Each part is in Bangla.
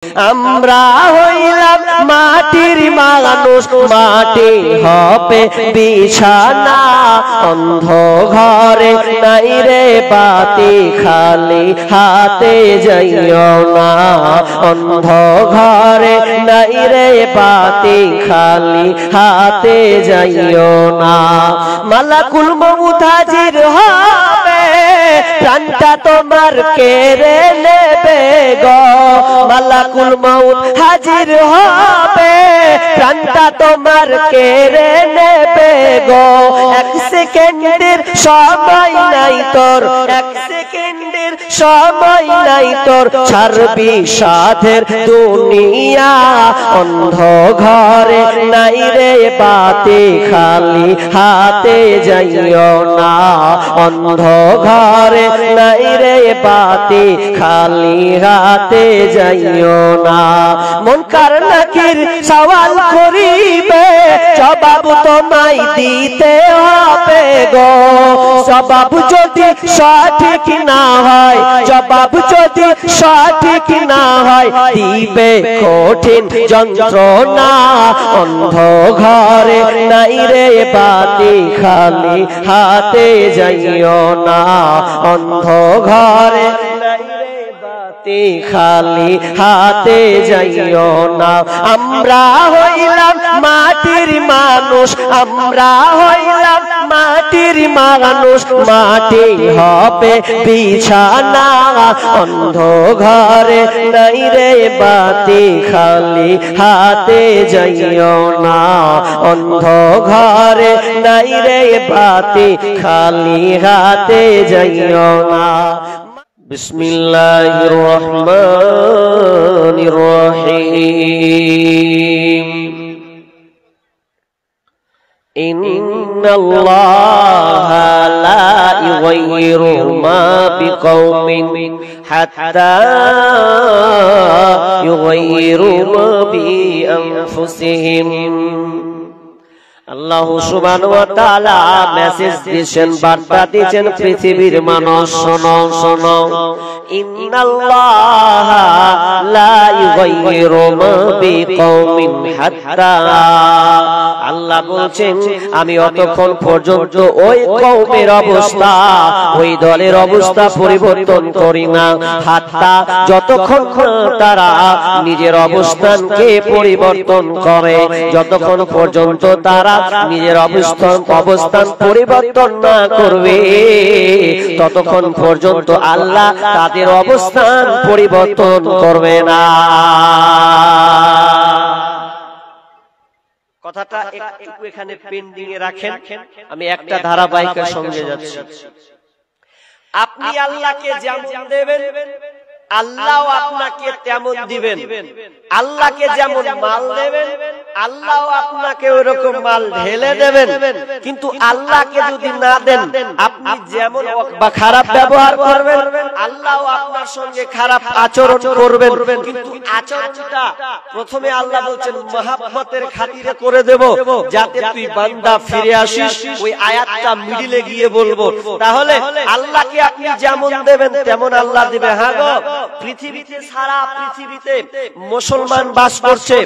আমরা হইলাম মাটির মানুষ, মাটি হবে বিছানা। অন্ধ ঘরে নাই রে বাতি, খালি হাতে যাইও না। অন্ধ ঘরে নাই রে বাতি, খালি হাতে যাইও না। মালাকুল মউত হাজির হবে, প্রাণটা তোমার কেড়ে নেবে গো। মালাকুল মউত হাজির হবে, প্রাণটা তোমার কেড়ে নেবে গো। এক সেকেন্ডের সময় নাই তোর, এক সেকেন্ডের সময় নাই তোর, ছাড়বি সাধের দুনিয়া। অন্ধ ঘরে নাই রে বাতি, খালি হাতে যাইও না। অন্ধ ঘরে নাই রে বাতি, খালি হাতে যাইও না। মুনকার নাকির সওয়াল করিবে, জবাব তোমায় দিতে হবে গো। জবাব যদি সঠিক না হয়, জবাব যদি সঠিক না হয়, দিবে কঠিন যন্ত্রণা। অন্ধ ঘরে নাই রে বাতি, খালি হাতে যাইও না। অন্ধ ঘরে নাই রে বাতি, খালি হাতে যাইও না। আমরা হইলাম মাটির মানুষ, আমরা হইলাম মাটির মানুষ, মাটি হবে বিছানা। অন্ধ ঘরে নাই রে বাতি, খালি হাতে যাইও না। অন্ধ ঘরে নাই রে বাতি, খালি হাতে যাইও না। বিসমিল্লাহির রহমানির রহিম। ইন্নাল্লাহা লা ইউগাইয়িরু মা বিকওমিন হাত্তা ইউগাইয়িরু মা বিআনফুসিহিম। আল্লাহ সুবহানাহু ওয়া তাআলা মেসেজ দিয়েছেন, বার্তা দিয়েছেন পৃথিবীর মানুষ শোনো শোনো। ইন্নাল্লাহা লা ইউগাইয়িরু মা বিকওমিন হাত্তা, আল্লাহ বলছেন আমি অতক্ষণ পর্যন্ত ওই কওমের অবস্থা, ওই দলের অবস্থা পরিবর্তন করি না। হাত্তা, যতক্ষণ তারা নিজের অবস্থানকে পরিবর্তন করে, যতক্ষণ পর্যন্ত তারা নিজের অবস্থান পরিবর্তন না করবে, ততক্ষণ পর্যন্ত আল্লাহ তাদের অবস্থান পরিবর্তন করবে না। কথাটা একটু এখানে পেন্ডিং এ রাখেন, আমি একটা ধারাবাহিকের সঙ্গে যাচ্ছি। আপনি আল্লাহকে যেমন দেবেন, আল্লাহ আপনাকে তেমন দিবেন। আল্লাহকে যেমন মাল দেবেন, আল্লাহ আপনাকে ওইরকম মাল ঢেলে দেবেন। কিন্তু আল্লাহকে যদি না দেন, আপনি যেমন বা খারাপ ব্যবহার করবেন, আল্লাহ আপনার সঙ্গে খারাপ আচরণ করবেন। কিন্তু আচরণটা প্রথমে আল্লাহ বলছেন মহব্বতের খাতিরে করে দেব, যাতে তুই বান্দা ফিরে আসিস। ওই আয়াতটা মিডিলে গিয়ে বলবো। তাহলে আল্লাহকে আপনি যেমন দেবেন তেমন আল্লাহ দিবে। হ্যাঁ গো, পৃথিবীতে সারা পৃথিবীতে মুসলমান বাস করছে,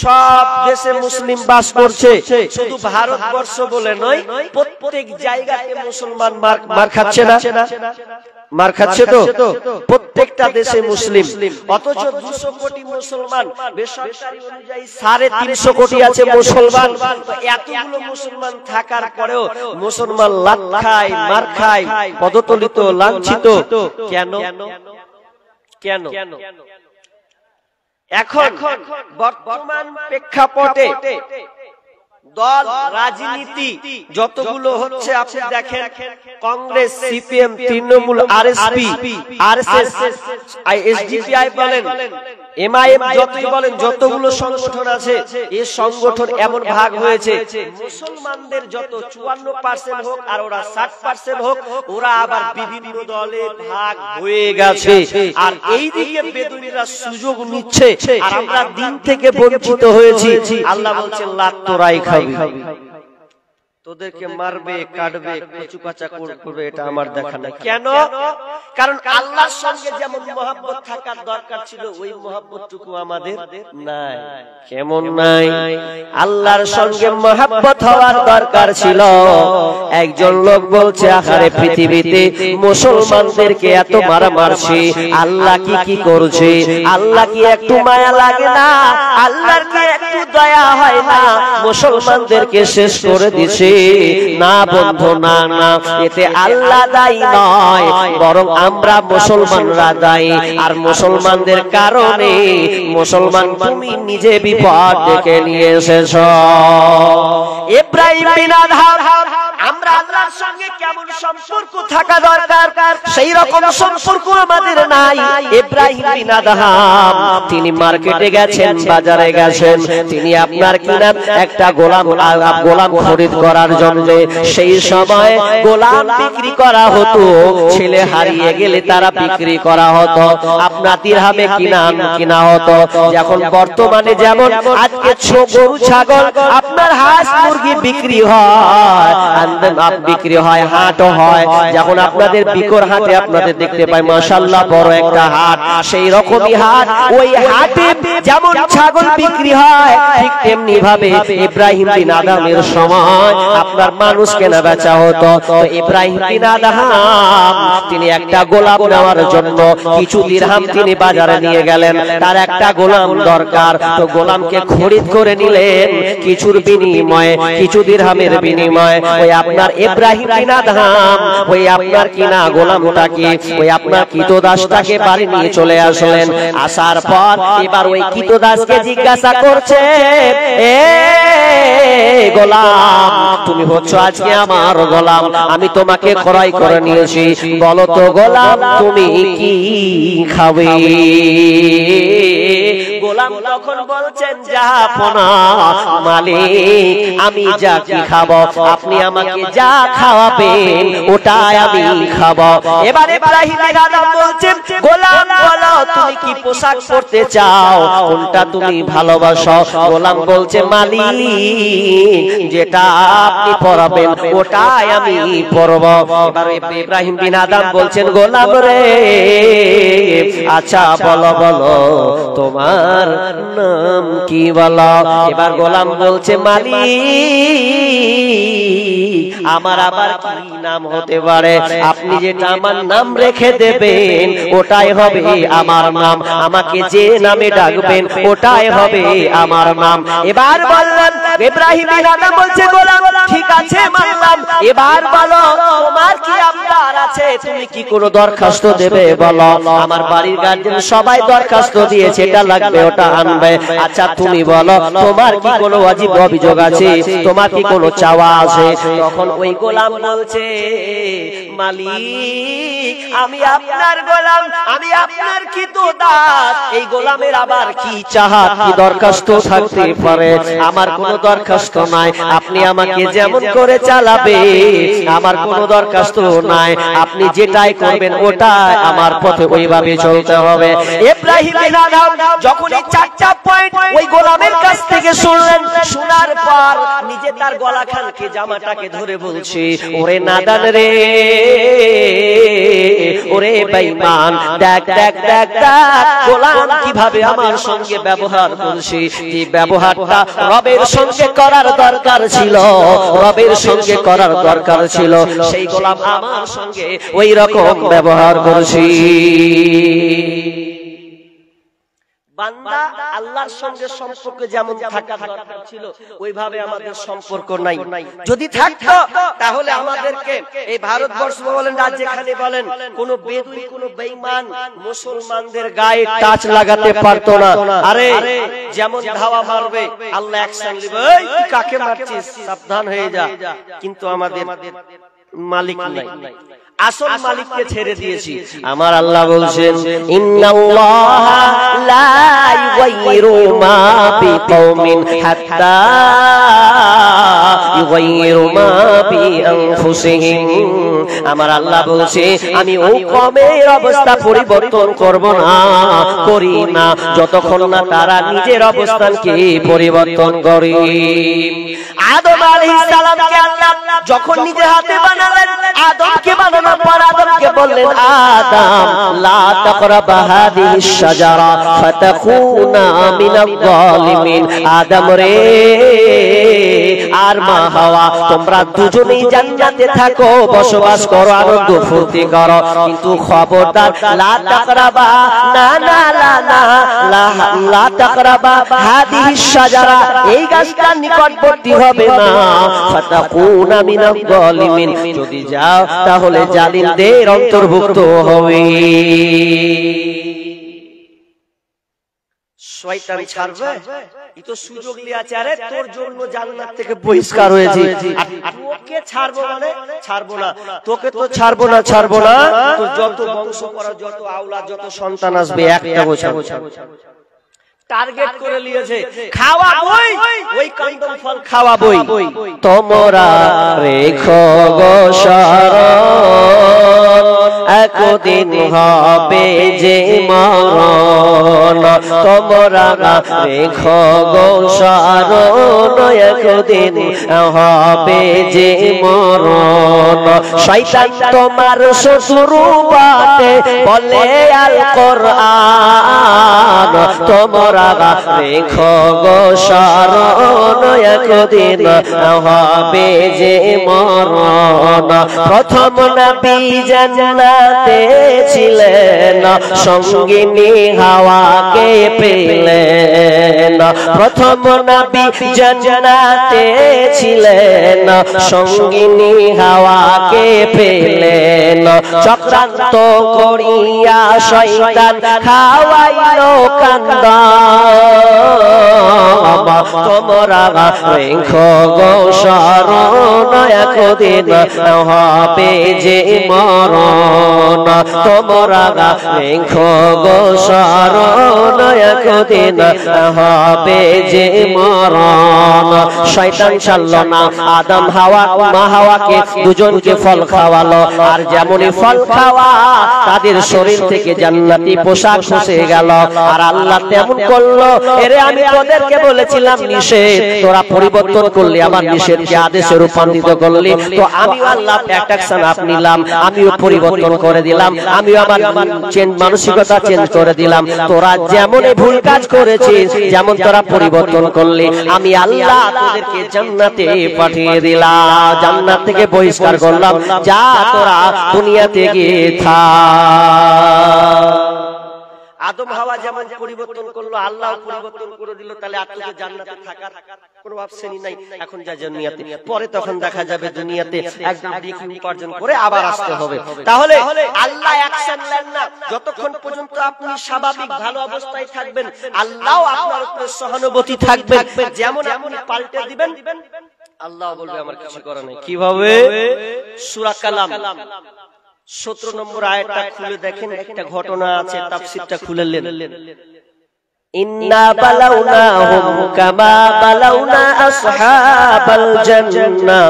সব দেশে মুসলিম বাস করছে। শুধু ভারতবর্ষ বলে নয়, প্রত্যেক জায়গাতে মুসলমান মার খাচ্ছে না? মার খাচ্ছে তো প্রত্যেকটা দেশে মুসলিম। অথচ 200 কোটি মুসলমান, বেসরকারি অনুযায়ী 350 কোটি আছে মুসলমান। এতগুলো মুসলমান থাকার পরেও মুসলমান লাত খায়, মার খায়, পদতলিত, লাঞ্ছিত। কেন? কেন? এখন বর্তমান প্রেক্ষাপটে দল রাজনীতি যতগুলো হচ্ছে, আপনি দেখেন Congress, CPM, Trinamool, RSP, RSS, SDPI বলেন, এমআইএম যতই বলেন, যতগুলো সংগঠন আছে, এই সংগঠন এমন ভাগ হয়েছে, মুসলমানদের যত 54% হোক আর ওরা 60% হোক, ওরা আবার বিভিন্ন দলে ভাগ হয়ে গেছে। আর এই দিকে বেদুইনরা সুযোগ নিচ্ছে, আর আমরা দিন থেকে বঞ্চিত হয়েছি। আল্লাহ বলছেন লাত তোরাই খাবি। তোদেরকে মারবে, কাটবে, কচুকাচা করবে, এটা আমার দেখা নাই। কেন? কারণ আল্লাহর সঙ্গে যেমন মহব্বত থাকার দরকার ছিল ওই মহব্বতটুকু আমাদের নাই। কেমন নাই? আল্লাহর সঙ্গে মহব্বত হওয়ার দরকার ছিল। একজন লোক বলছে, আহারে পৃথিবীতে মুসলমানদেরকে এত মারা মারছে, আল্লাহ কি করছে? আল্লাহ কি একটু মায়া লাগে না? আল্লাহর কি একটু দয়া হয় না? মুসলমানদেরকে শেষ করে দিছে। না বন্ধু, না না, এতে আল্লাহ দায়ী নয়, বরং আমরা মুসলমানরা দায়ী। আর মুসলমানদের কারণে মুসলমান তুমি নিজে বিপদ ডেকে নিয়ে এসেছ। ইব্রাহিম বিন আদহাম, আমরা আল্লাহর সঙ্গে কেমন সম্পর্ক থাকা দরকার সেই রকম সম্পর্ক আমাদের নাই। ইব্রাহিম বিন আদহাম তিনি মার্কেটে গেছেন, বাজারে গেছেন, তিনি আপনার কিনা একটা গোলাম খরিদ করার জন্য। সেই সময় গোলাম বিক্রি করা হতো, ছেলে হারিয়ে গেলে তারা বিক্রি করা হতো, আপনার দিরহামে কিনা হতো। এখন বর্তমানে যেমন আজকে গরু ছাগল, আপনার হাঁস মুরগি বিক্রি হয়, হাটও হয়। যখন আপনাদের বিকর হাটে আপনাদের দেখতে পাই মাশাআল্লাহ বড় একটা হাট, সেই রকমই হাট। ওই হাটে যেমন ছাগল বিক্রি হয়, ঠিক তেমনি ভাবে ইব্রাহিম বিন আদহামের সময় আপনার মানুষ কেনা বেচা হতো। তো ইব্রাহিম বিন আদহাম তিনি একটা গোলাম নেওয়ার জন্য কিছু দিরহাম তিনি বাজারে নিয়ে গেলেন। তার একটা গোলাম দরকার, তো গোলামকে খরিদ করে নিলেন কিছুর বিনিময়ে, কিছু দিরহামের বিনিময়ে। ওই আপনার ইব্রাহিম বিন আদহাম ওই আপনার কিনা গোলামটাকে, ওই আপনার কৃতদাসটাকে বাড়ি নিয়ে চলে আসলেন। আসার পর এবার ওই কৃতদাসকে জিজ্ঞাসা করছে, এ গোলাম, তুমি হচ্ছ আজকে আমার গোলাম, আমি তোমাকে ক্রয় করে নিয়েছি, বলো তো গোলাম তুমি কি খাবে? গোলাম তখন বলছেন, জাহাপনা মালিক, আমি যা কি খাবো, আপনি আমাকে যা খাওয়াবেন ওটাই আমি খাবো। এবার ইব্রাহিম বিন আদহাম বলছেন, গোলাম বলো তুমি কি পোশাক পরতে চাও, কোনটা তুমি ভালোবাসো? গোলাম বলছে, মালিক যেটা আপনি পরাবেন ওটাই আমি পরব। এবার ইব্রাহিম বিন আদহাম বলছেন, গোলাম রে, আচ্ছা বলো বলো তোমার নাম কি বলো? এবার গোলাম বলছে, মালিক আমার আবার কি নাম হতে পারে? আপনি যেটা আমার নাম রেখে দেবেন ওটাই হবে আমার নাম, আমাকে যে নামে ডাকবেন ওটাই হবে আমার নাম। এবার বললেন ইব্রাহিম বিন আদহাম বলছে, গোলাম ঠিক আছে মানলাম, এবার বলো তোমার কি আবদার আছে, তুমি কি কোনো দরখাস্ত দেবে বলো? আমার বাড়ির গার্জেন সবাই দরখাস্ত দিয়েছে, এটা লাগবে ওটা আনবে। আচ্ছা তুমি বলো তোমার কি কোনো ওয়াজিব অভিযোগ আছে, তোমার কি কোনো চাওয়া আছে? তখন ওই গোলাম বলছে, মালিক আমি আপনার গোলাম, আমি আপনার কৃতদাস, এই গোলামের আবার কি চাহাত, কি দরখাস্ত থাকতে পারে? আমার কোনো দরখাস্ত নাই, আপনি আমাকে যেমন করে চালাবে আমার কোনো দরখাস্ত নাই, আপনি যেটাই করবেন ওটাই আমার পথে ওইভাবে চলতে হবে। ইব্রাহিম বিন আদহাম যখন এই চারটা পয়েন্ট ওই গোলামের কাছ থেকে শুনলেন, শোনার পর নিজে তার গলাখানকে জামাটাকে ধরে বলছে, ওরে নাদান রে, ওরে বেঈমান, দেখ দেখ দেখ দেখ গোলাম কিভাবে আমার সঙ্গে ব্যবহার করছে, এই ব্যবহারটা রবের সঙ্গে করার দরকার ছিল, রবের সঙ্গে করার দরকার ছিল, সেই গোলাম আমার সঙ্গে ওই রকম ব্যবহার করছে। বান্দা আল্লাহর সঙ্গে সম্পর্ক যেমন থাকা দরকার ছিল ওইভাবে আমাদের সম্পর্ক নাই। যদি থাকতো তাহলে আমাদেরকে এই ভারতবর্ষ বলেন আর যেখানে বলেন কোন বেদুই কোন বেঈমান মুসলমানদের গায়ে টাচ লাগাতে পারতো না। আরে যেমন ধাওয়া মারবে আল্লাহ অ্যাকশন নেবে, এই তুই কাকে মারছিস সাবধান হয়ে যা। কিন্তু আমাদের মালিক নাই, আসল মালিককে ছেড়ে দিয়েছি। আমার আল্লাহ বলছেন ইন্নাল্লাহা লা ইউগাইরু মা বিকওমিন হাত্তা ইউগাইরু মা বিআনফুসিহিম। আমার আল্লাহ বলছে আমি ওই কওমের অবস্থা পরিবর্তন করব না, করি না, যতক্ষণ না তারা নিজের অবস্থানকে পরিবর্তন করে। আদম আলাইহিস সালামকে আল্লাহ যখন নিজের হাতে বানালেন, আদমকে বানানোর পর আদমকে বললেন আদম লা তাকরাবা হাদিহিস শাজারা ফাতাকুনা মিনাল যালিমিন। আদম রে আর মা হাওয়া তোমরা দুজনেই জান্নাতে থাকো, বসবাস করো, আনন্দ ফুর্তি করো, কিন্তু খবরদার লা তাকরাবা না না লা না লা তাকরাবা হাদিহিস শাজারা, এই গাছটার নিকটবর্তী হবে না, ফাতাকুনা মিনাল যালিমিন, যদি যাও তাহলে জালিমদের অন্তর্ভুক্ত হবে। শয়তান ছাড়বে, এই তো সুযোগ লিয়াছে, আরে তোর জন্য জান্নাত থেকে বহিষ্কার হয়েছি, আর তোকে ছাড়বো মানে ছাড়বো না, তোকে তো ছাড়বো না, ছাড়বো না, তোর যত বংশ করা, যত আওলাদ, যত সন্তান আসবে একটা গোছাবো, টার্গেট করে নিয়েছে, খাওয়াবই, ওই কন্দম ফল খাওয়াবই। তোমরা রেখো গো শরণ, একদিন হবে যে মরণ, তোমরা রেখো গো শরণ, একদিন হবে যে মরণ। শয়তান তোমার শত্রু বাটে বলে আল কোরআন, তোমরা রেখো গো শরণ, একদিন হবে যে মরণ। প্রথম নবী জান্নাতে ছিলেন, সঙ্গিনী হাওয়াকে পেলেন। প্রথম নবী জান্নাতে ছিলেন, সঙ্গিনী হাওয়াকে পেলেন। চক্রান্ত করিয়া শয়তান খাওয়াইলো কান্দা, তোমরা রেখো গো শরণ, একদিন হবে যে মরণ। তোমরা রেখো গো শরণ, একদিন হবে যে মরণ। শয়তান ছাড়ল না, আদম হাওয়া মা হাওয়াকে দুজনকে ফল খাওয়ালো, আর যেমনই ফল খাওয়া তাদের শরীর থেকে জান্নাতি পোশাক খসে গেল। আর আল্লাহ তেমন করলো, এরে আমি তোদেরকে বলেছিলাম নিষেধ, তোরা পরিবর্তন করলি, আমার নিষেধকে আদেশে রূপান্তরিত করলি, তো আমি আল্লাহ অ্যাকশন আপ নিলাম, আমিও পরিবর্তন করে দিলাম, আমিও আমার মানসিকতা চেঞ্জ করে দিলাম। তোরা যেমন ভুল কাজ করেছিস, যেমন তোরা পরিবর্তন করলি, আমি আল্লাহ তোদেরকে জান্নাতে পাঠিয়ে দিলাম, জান্নাত থেকে বহিষ্কার করলাম, যা তোরা দুনিয়া থেকে থাক। আদম হাওয়া যেমন পরিবর্তন করলো, আল্লাহ পরিবর্তন করে দিল, তাহলে আর তো জান্নাতে থাকার কোনো অপশনই নাই। এখন যা দুনিয়াতে, পরে তখন দেখা যাবে দুনিয়াতে একদম ডিগ্রি উপার্জন করে আবার আসতে হবে। তাহলে আল্লাহ অ্যাকশন নেন না, যতক্ষণ পর্যন্ত আপনি স্বাভাবিক ভালো অবস্থায় থাকবেন, আল্লাহ আপনার উপরে সহানুভূতি থাকবে। যেমন আপনি পাল্টে দিবেন, আল্লাহ বলবে আমার কিছু করার নেই। কিভাবে? সূরা কালাম 17 নম্বর আয়াতটা খুলে দেখেন, একটা ঘটনা আছে, তাফসীরটা খুলে নেন। ইন্না বালাউনাহুম কামা বালাউনা আসহাবাল জান্নাহ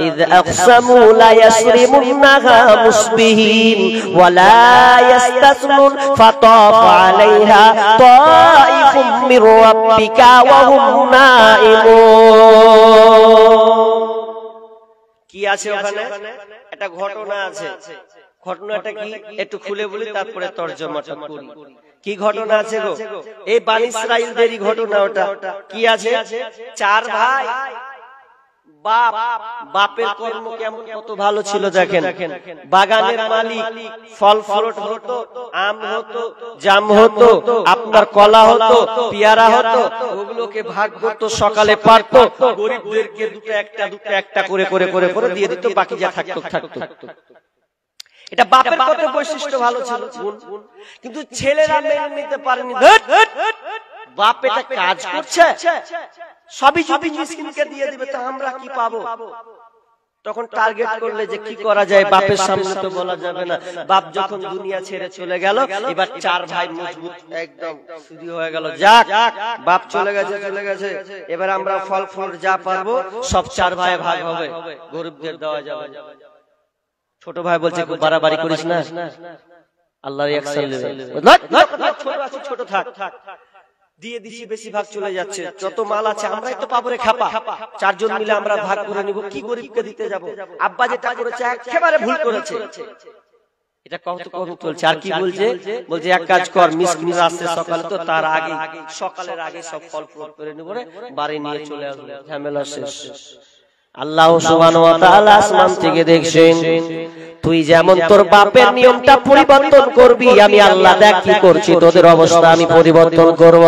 ইয আকসামু লা ইয়াসরিমুন্নাহা মুসবিহিন ওয়া লা ইস্তাসনুন ফাতাফা আলাইহা তাইফুম মির রাব্বিকা ওয়া হুম নাঈমুন। কি আছে ওখানে? একটা ঘটনা আছে। ঘটনাটা কি একটু খুলে বলি, তারপরে তরজমাটা করি। কি ঘটনা আছে গো? এই বনি ইসরাইলদেরই ঘটনা। ওটা কি আছে? 4 ভাই, বাপ, বাপের কর্ম কেমন কত ভালো ছিল দেখেন। বাগানের মালিক, ফল ফ্রুট হতো, আম হতো, জাম হতো, আপনার কলা হতো, পেয়ারা হতো, ওগুলোকে ভাগ করতো, সকালে পারতো, গরিবদেরকে দুটো একটা করে করে করে করে দিয়ে দিত, বাকি যা থাকতো থাকতো। এটা বাপের কত বৈশিষ্ট্য ভালো ছিল, কিন্তু ছেলেরা মেনে নিতে পারেনি। বাপ এটা কাজ করছে, সবই যদি মিসকিনকে দিয়ে দিবে, তো আমরা কি পাবো? তখন টার্গেট করলে যে কি করা যায়, বাপের সামনে তো বলা যাবে না। বাপ যখন দুনিয়া ছেড়ে চলে গেল, এবার চার ভাই মজবুত একদম শুরু হয়ে গেল। যাক, বাপ চলে গেছে, এবার আমরা ফল ফুল যা পারবো সব চার ভাই ভাগ হবে, গরিবদের দেওয়া যাবে। ছোট ভাই বলছে খুব বাড়াবাড়ি করিস না, আল্লাহর একসাথে ছোট থাক, দিয়ে দিছি, বেশিরভাগ চলে যাচ্ছে। যত মাল আছে আমরাই তো পাবো রে খাপা, চারজন মিলে আমরা ভাগ করে নিব, কি গরিবকে দিতে যাব? আব্বা যেটা করেছে একেবারে ভুল করেছে, এটা কত চলছে। আর কি বলছে এক কাজ কর, মিসকিনরা আসছে সকালে, তো তার আগে সকালের আগে সব ফল ফল করে নিব রে, বাড়ি নিয়ে চলে আসবে, ঝামেলা শেষ। আল্লাহ সুবহানাহু ওয়া তাআলা আসমান থেকে দেখছেন, তুই যেমন তোর বাপের নিয়মটা পরিবর্তন করবি, আমি আল্লাহ দেখ কি করছি, তোদের অবস্থা আমি পরিবর্তন করব।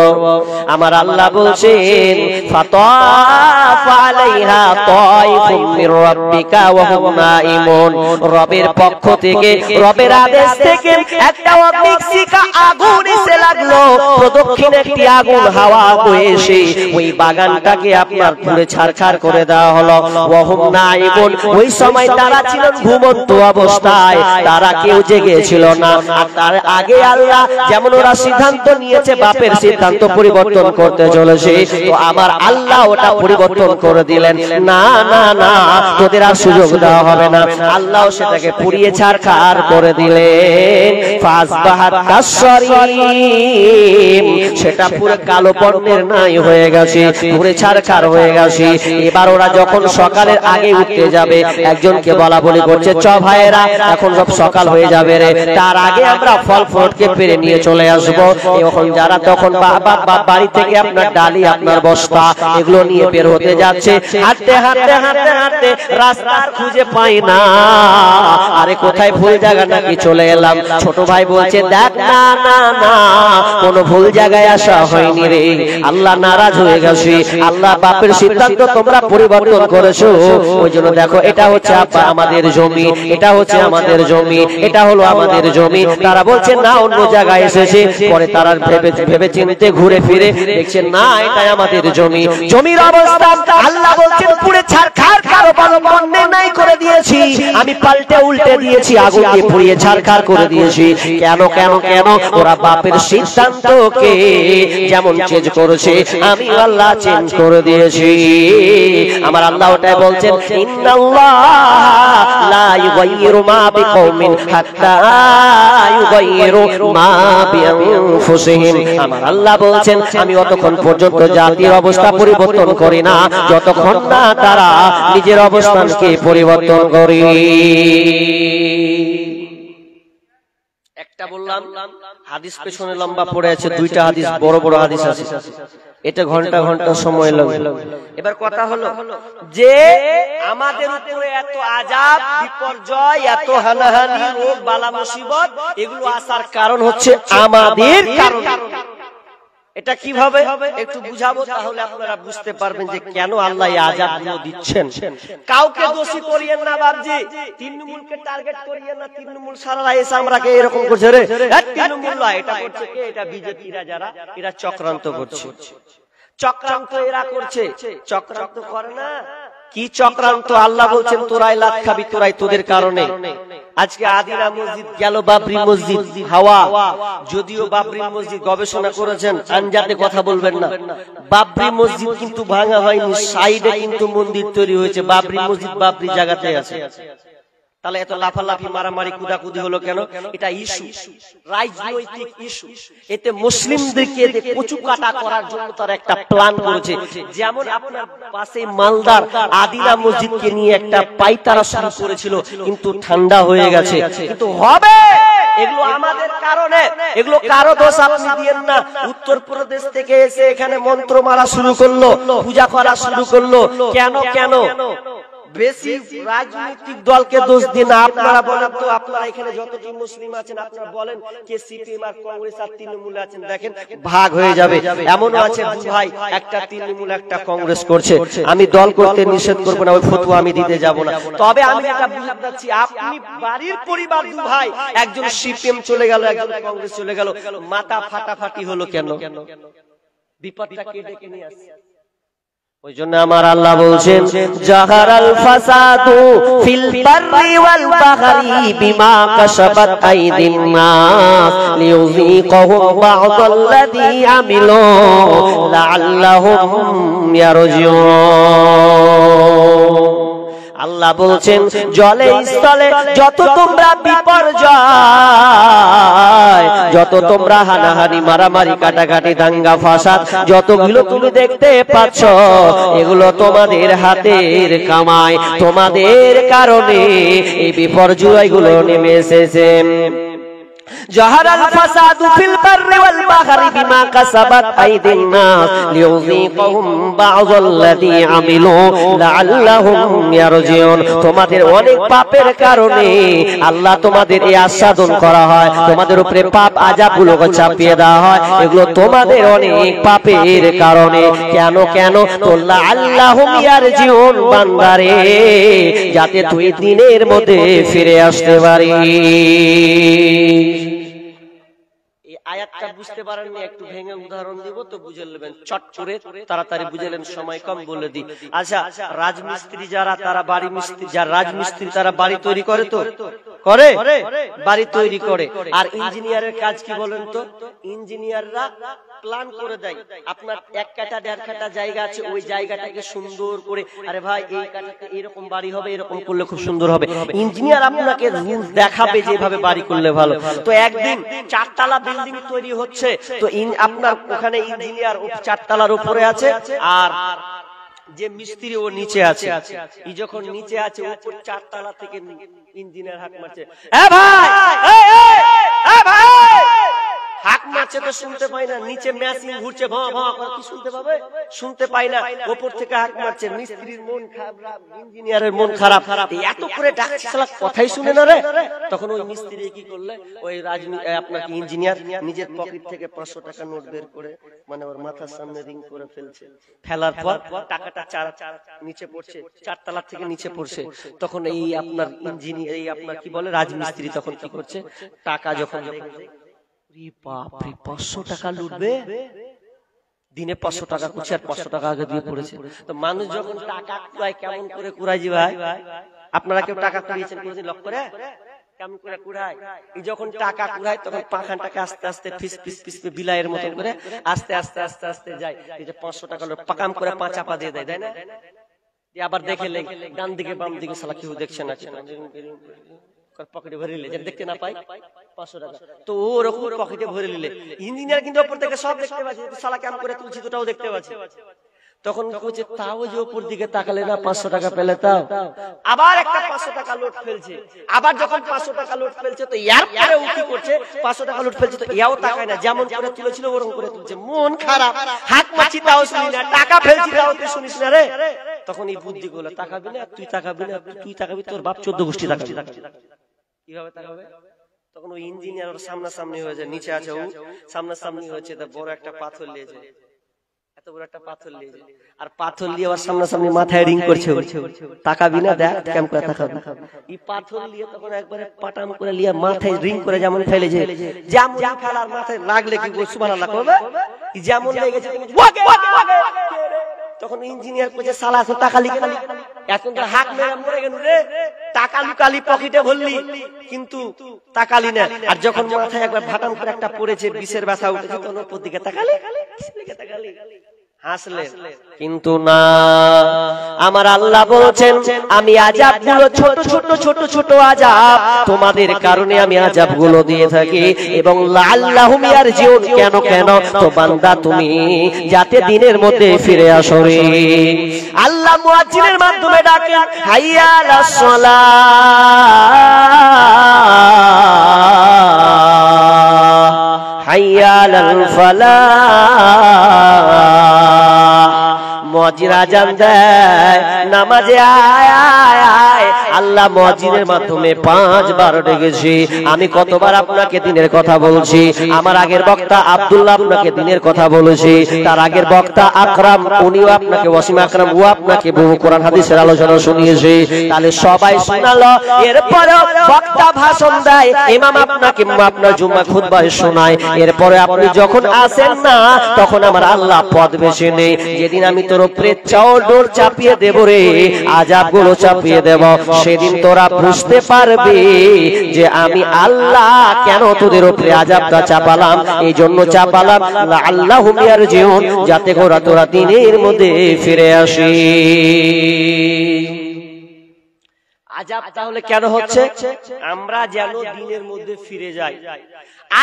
আমার আল্লাহ বলছেন, ফাতাফ আলাইহা তাইফুম মির রাব্বিকা ওয়া হুম নাঈমুন, রবের পক্ষ থেকে, রবের আদেশ থেকে একটা অগ্নিশিখা আগুন এসে লাগলো, প্রদক্ষিণে একটি আগুন হাওয়া বয়ে এসে ওই বাগানটাকে আপনার পুড়ে ছারখার করে দেওয়া হলো। ওয়া হুম নাঈমুন, ওই সময় তারা ছিলেন ঘুমন্ত অবস্থায়, তারা কেউ জেগে ছিল না। আর তার আগে আল্লাহ যেমন ওরা সিদ্ধান্ত নিয়েছে বাপের সিদ্ধান্ত পরিবর্তন করতে চলেছে, তো আমার আল্লাহ ওটা পরিবর্তন করে দিলেন। না না না, তোদের আর সুযোগ দেওয়া হবে না। আল্লাহ সেটাকে পুড়িয়ে ছারখার করে দিলেন। ফাসবাহাত কাসরিম, সেটা পুরো কালো বর্ণের নাই হয়ে গেছে, পুড়ে ছারখার হয়ে গেছে। এবার ওরা যখন সকালের আগে উঠতে যাবে, একজনকে বলা বলি করছে, চ ভাইয়েরা এখন সব সকাল হয়ে যাবে রে, তার আগে আমরা ফল ফ্রুটকে পেরে নিয়ে চলে আসবো। এখন যারা তখন বাড়ি থেকে আপনার ডালি, আপনার বস্তা, এগুলো নিয়ে বের হতে যাচ্ছে, হাঁটতে হাঁটতে হাঁটতে হাঁটতে রাস্তা খুঁজে পাই না, আরে কোথায় ভুল জায়গা নাকি চলে এলাম। ছোট ভাই বলছে, দেখ না না না, কোন ভুল জায়গায় আসা হয়নি রে, আল্লাহ নারাজ হয়ে গেছে, আল্লাহ বাপের সিদ্ধান্ত তোমরা পরিবর্তন করেছো, ওই জন্য দেখো এটা হচ্ছে আমাদের জমি, এটা হচ্ছে আমাদের জমি, এটা হলো আমাদের জমি। তারা বলছে না অন্য জায়গায় এসেছে, পরে তারা ভেবে চিন্তে ঘুরে ফিরে দেখছেন না এটাই আমাদের জমি। জমির অবস্থা আল্লাহ বলছেন পুড়ে ছারখার বন্ধ নাই করে দিয়েছি, আমি পাল্টে উল্টে দিয়েছি, আগুন দিয়ে পুড়িয়ে ছারখার করে দিয়েছি। কেন কেন কেন? ওরা বাপের সিদ্ধান্তকে যেমন চেঞ্জ করেছে, আমি আল্লাহ চেঞ্জ করে দিয়েছি। আমার আল্লাহ ওটাই বলছেন, ইন্নাল্লাহ লা ইউগাইয়িরু মা বিকওমিন হাত্তা ইউগাইয়িরু মা বিআনফুসিহিম। আমার আল্লাহ বলছেন, আমি অতক্ষণ পর্যন্ত জাতির অবস্থা পরিবর্তন করি না যতক্ষণ না তারা নিজের অবস্থানকে পরিবর্তন করে। একটা বললাম হাদিস পেছনে লম্বা পড়ে আছে, দুইটা হাদিস বড় বড় হাদিস আছে, এটা ঘন্টা ঘন্টা সময় লাগে। এবার কথা হলো যে আমাদের উপরে এত আযাব বিপর্যয়, এত হানাহানি, রোগ বালা মুসিবত, এগুলো আসার কারণ হচ্ছে আমাদের কারণ। এটা কিভাবে একটু বুঝাবো, তাহলে আপনারা বুঝতে পারবেন যে কেন আল্লাহ এই আযাবগুলো দিচ্ছেন। কাউকে দোষী করিয়েন না বাপজি, তৃণমূলকে টার্গেট করিয়েন না, তৃণমূল সারারা এসে আমরাকে এরকম করছে রে, তৃণমূল এটা করছে কে? এটা বিজেপিরা, যারা এরা চক্রান্ত করছে, চক্রান্ত এরা করছে, চক্রান্ত করে না। কি চক্রান্ত? আল্লাহ বলছেন তোরাই লাত খাবি, তোরাই, তোদের কারণে। আজকে আদিনা মসজিদ গেল, বাবরি মসজিদ হাওয়া। যদিও বাবরি মসজিদ গবেষণা করেছেন, আনজাতে কথা বলবেন না, বাবরি মসজিদ কিন্তু ভাঙা হয়নি, সাইডে কিন্তু মন্দির তৈরি হয়েছে। বাবরি মসজিদ বাবরি জায়গাতে আছে। তাহলে এত লাফালাফি মারামারি কুদাকুদি হলো কেন? এটা ইস্যু, রাজনৈতিক ইস্যু। এতে মুসলিমদেরকে কচু কাটা করার জন্য তারা একটা প্ল্যান করেছে। যেমন আপনার পাশে মালদার আদিনা মসজিদকে নিয়ে একটা পাইতারা শুরু করেছিল, কিন্তু ঠান্ডা হয়ে গেছে, কিন্তু হবে। এগুলো আমাদের কারণে, এগুলো কারো দোষ আপনি দিয়েন না। উত্তরপ্রদেশ থেকে এসে এখানে মন্ত্র মারা শুরু করলো, পূজা করা শুরু করলো, কেন কেন? বেশি রাজনৈতিক দলকে দোষ দিন না। আপনারা বলেন তো, আপনারা এখানে যতটি মুসলিম আছেন আপনারা বলেন কে সিপিএম আর কংগ্রেস আর তৃণমূল আছেন, দেখেন ভাগ হয়ে যাবে। এমনও আছে ভাই, একটা তৃণমূল একটা কংগ্রেস করছে, আমি দল করতে নিষেধ করবো না, ওই ফতোয়া আমি দিতে যাব না। তবে আমি একটা বুঝাতে চাচ্ছি, আপনি বাড়ির পরিবার দু ভাই, একজন সিপিএম চলে গেল, একজন কংগ্রেস চলে গেল, মাথা ফাটাফাটি হলো কেন? বিপদটা কে ডেকে নিয়ে আসছে? ওই জন্য আমার আল্লাহ বলছেন জাহারাল ফাসাদু ফিল বাররি ওয়াল বাহরি বিমা কাসাবাত আইদিন নাস লিয়ুযীকাহুম বা'দাল্লাযী আমিলু লাআল্লাহুম ইয়ারজিউন। আল্লাহ বলছেন জলে স্থলে যত তোমরা বিপর্যয়, যত তোমরা হানাহানি মারামারি কাটাকাটি দাঙ্গা ফাসাদ যতগুলো তুমি দেখতে পাচ্ছ, এগুলো তোমাদের হাতের কামাই, তোমাদের কারণে এই বিপর্যয়গুলো নেমে এসেছে। জাহারাল ফাসাদু ফিল বাররি ওয়াল বাহরি বিমা কাসাবাত আইদিন নাস লিয়ুযীকাহুম বা'দাল্লাযী আমিলু লাআল্লাহুম ইয়ারজিউন। তোমাদের অনেক পাপের কারণে আল্লাহ তোমাদের এই আস্বাদন করা হয়, তোমাদের উপরে পাপ আযাবগুলোকে চাপিয়ে দেওয়া হয়, এগুলো তোমাদের অনেক পাপের কারণে। কেন কেন? তো লাআল্লাহুম ইয়ারজিউন, বান্দারে যাতে তুই দিনের মধ্যে ফিরে আসতে পারিস। আয়াতটা বুঝতে পারেননি, একটু ভেঙে উদাহরণ দিব তো বুঝে নেবেন, চট করে তাড়াতাড়ি বুঝে নেন, সময় কম বলে দিই। আচ্ছা, রাজমিস্ত্রি যারা, তারা বাড়ি মিস্ত্রি, যারা রাজমিস্ত্রি তারা বাড়ি তৈরি করে, তো করে, বাড়ি তৈরি করে। আর ইঞ্জিনিয়ারের কাজ কি বলেন তো? ইঞ্জিনিয়াররা প্ল্যান করে দেয়, আপনার 1 কাঠা 1.5 কাঠা জায়গা আছে, ওই জায়গাটাকে সুন্দর করে, আরে ভাই এই কাঠাতে এরকম বাড়ি হবে, এরকম করলে খুব সুন্দর হবে। ইঞ্জিনিয়ার আপনাকে দেখাবে যেভাবে বাড়ি করলে ভালো। তো একদিন 4 তলা বিল্ডিং তৈরি হচ্ছে, তো আপনার ওখানে ইঞ্জিনিয়ার 4 তলার উপরে আছে, আর যে মিস্ত্রি ও নিচে আছে। এই যখন নিচে আছে, উপর 4 তলা থেকে ইঞ্জিনিয়ার হাঁক মারছে, এ ভাই, এ ভাই, হাঁক মারছে তো শুনতে পাই না, নিচে মেশিন ঘুরছে, ভাঁ ভাঁ করে, কি শুনতে পাবে? শুনতে পাই না। উপর থেকে হাঁক মারছে, মিস্ত্রির মন খারাপ, ইঞ্জিনিয়ারের মন খারাপ, এত করে ডাকছে, শালা কথাই শুনে না রে। তখন ওই মিস্ত্রি কি করলে, ওই আপনার ইঞ্জিনিয়ার নিজের পকেট থেকে 500 টাকা নোট বের করে, মানে ওর মাথার সামনে রিং করে ফেলছে। ফেলার পর টাকাটা নিচে পড়ছে, 4 তলা থেকে নিচে পড়ছে। তখন এই আপনার ইঞ্জিনিয়ার, এই আপনার কি বলে রাজমিস্ত্রি, তখন কি করছে, টাকা যখন 500 টাকা লুটবে, দিনে 500 টাকা করছে, আর 500 টাকা আগে দিয়ে পড়েছে। তো মানুষ যখন টাকা কুড়ায়, কেমন করে কুড়ায় জি ভাই? আপনারা কেউ টাকা কুড়িয়েছেন কোনদিন লক্ষ্য করে? কেমন করে কুড়ায়? এই যখন টাকা কুড়ায়, তখন পাখানটাকে আস্তে আস্তে ফিস ফিস ফিস বিলাইয়ের মতো করে আস্তে আস্তে আস্তে আস্তে যায়। এই যে 500 টাকা পাকাম করে 5 চাপা দিয়ে দেয়, তাই না? আবার দেখে ডান দিকে বাম দিকে, শালা কেউ দেখছে না, পকেটে ভরে নিলে, যেটা দেখতে না পাই 500 টাকা, তো ওরকম পকেটে ভরে নিলে। ইঞ্জিনিয়ার কিন্তু উপর থেকে সব দেখতে পাচ্ছে, শালা কেমন করে তুলছি তোটাও দেখতে পাচ্ছে। তখন বলছে, তাও যে উপর দিকে তাকালে না 500 টাকা পেলে, তাও আবার একটা 500 টাকা লোট ফেলছে। আবার যখন 500 টাকা লোট ফেলছে, তো ইয়ার পরে ও কি করছে, 500 টাকা লোট ফেলছে, তো ইয়াও তাকায় না, যেমন করে তুলেছিল ওরকম করে তুলছে। মন খারাপ, হাত মাছি তাও শুনি না, টাকা ফেলছি তাও তুই শুনিস না রে। তখন এই বুদ্ধি গুলো, তাকাবি না, তুই তাকাবি না, তুই তাকাবি, তোর বাপ 14 গোষ্ঠী তাকাবি, কিভাবে তাকাবে? তখন ওই ইঞ্জিনিয়ার ওর সামনাসামনি হয়েছে, নিচে আছে ও, সামনাসামনি হয়েছে, তা বড় একটা পাথর নিয়েছে, এত বড় একটা পাথর নিয়েছে, আর পাথর নিয়ে ওর সামনাসামনি মাথায় রিং করছে। তাকাবি না, দেখ কেমন করে তাকাবি। এই পাথর নিয়ে তখন একবারে পাটাম করে নিয়ে মাথায় রিং করে যেমন ফেলেছে, যেমন ফেলার মাথায় লাগলে কি সুবহানাল্লাহ করবে, যেমন লেগেছে তখন ইঞ্জিনিয়ার কইছে, শালা তো তাকালি কেন? এখন তো হাক মেরে মরে গেল রে, টাকা লুকালি পকেটে ভরলি, কিন্তু তাকালি না। আর যখন মাথায় একবার ভাটাম করে একটা পড়েছে, বিষের ব্যথা উঠেছে, তখন উপর দিকে তাকালি, হাসলে। কিন্তু না, আমার আল্লাহ বলছেন, আমি আযাবগুলো ছোট ছোট ছোট ছোট আযাব তোমাদের কারণে আমি আযাবগুলো দিয়ে থাকি, এবং লাআল্লাহুম ইয়ারজিউন, কেন কেন? তো বান্দা তুমি যাতে দিনের মধ্যে ফিরে আসো রে। আল্লাহ মুয়াজ্জিনের মাধ্যমে ডাকেন, হাইয়া আলাস সালাহ, হাইয়া আলাল ফালাহ। মুয়াজ্জিন আযান দেয়, নামাজে আয় আয় আয়। আল্লাহ মুয়াজ্জিনের মাধ্যমে 5 বার ডেকেছি। আমি কতবার আপনাকে দিনের কথা বলছি। আমার আগের বক্তা আব্দুল্লাহ আপনাকে দিনের কথা বলেছি, তার আগের বক্তা আকরাম, উনিও আপনাকে, ওয়াসিম আকরাম, ও আপনাকে বহু কোরআন হাদিসের আলোচনা শুনিয়েছে। তাহলে সবাই শোনালো, এরপরে বক্তা ভাষণ দেয়, ইমাম আপনাকে আপনার জুম্মা খুতবায় শোনায়, এরপরে আপনি যখন আসেন না, তখন আমার আল্লাহ পথ বেছে নেই। যেদিন আমি তোর উপরে চাদর চাপিয়ে দেব রে, আযাবগুলো চাপিয়ে দেব। সেদিন তোরা বুঝতে পারবে যে আমি আল্লাহ কেন তোদের উপরে আযাবটা চাপালাম। এই জন্য চাপালাম লাআল্লাহুম ইয়ারজিউন, যাতে তোরা দিনের মধ্যে ফিরে আসে। আযাব তাহলে কেন হচ্ছে? আমরা যেন দিনের মধ্যে ফিরে যাই।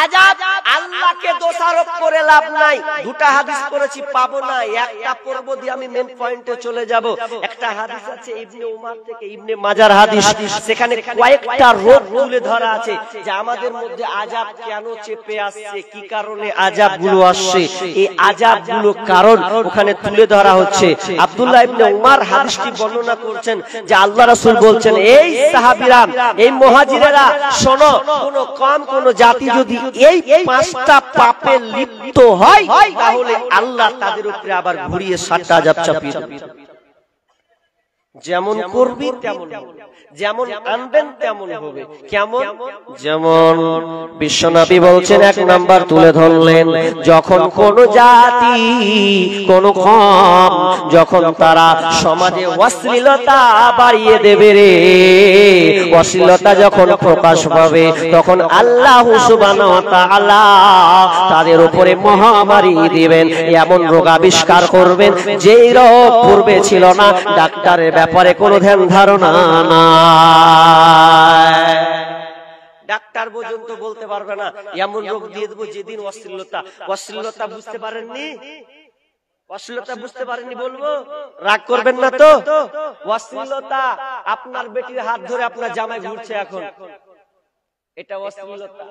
আযাব আল্লাহকে দোষারোপ করে লাভ নাই। দুটা হাদিস পড়েছি, পাবো না, একটা পড়ব দিয়ে আমি মেন পয়েন্টে চলে যাব। একটা হাদিস আছে ইবনে উমার থেকে, ইবনে মাজার হাদিস, সেখানে কয়েকটা রোগ তুলে ধরা আছে যে আমাদের মধ্যে আযাব কেন চেপে আসছে, কি কারণে আযাবগুলো আসছে। এই আযাবগুলো কারণ ওখানে তুলে ধরা হচ্ছে। আব্দুল্লাহ ইবনে উমার হাদিসটি বর্ণনা করছেন যে আল্লাহ রাসূল বলছেন, এই সাহাবীরা, এই মুহাজিরেরা, শোনো, কোন জাতি যদি এই পাঁচটা পাপে লিপ্ত হয় তাহলে আল্লাহ তাদের উপরে আবার ঘুরিয়ে 7টা আযাব চাপিয়ে দেবে। যেমন করবি তেমন হবে, যেমন আনবেন তেমন হবে। কেমন? যেমন বিশ্বনবী বলছেন, 1 নাম্বার তুলে ধরলেন, যখন কোন জাতি, কোন কওম, যখন তারা সমাজে অশ্লীলতা বাড়িয়ে দেবে রে, অশ্লীলতা যখন প্রকাশ পাবে, তখন আল্লাহ সুবহানাহু ওয়া তাআলা তাদের উপরে মহামারী দিবেন, এমন রোগ আবিষ্কার করবেন যেই রোগ পূর্বে ছিল না। ডাক্তারের ব্যাপারে কোনো ধ্যান ধারণা না, ডাক্তার পর্যন্ত বলতে পারবে না, এমন রোগ দিয়ে দেবো যেদিন অশ্লীলতা বুঝতে পারেননি, অশ্লীলতা বুঝতে পারেননি বলবো, রাগ করবেন না তো? অশ্লীলতা আপনার বেটির হাত ধরে আপনার জামাই ঘুরছে এখন, এটা অশ্লীলতা।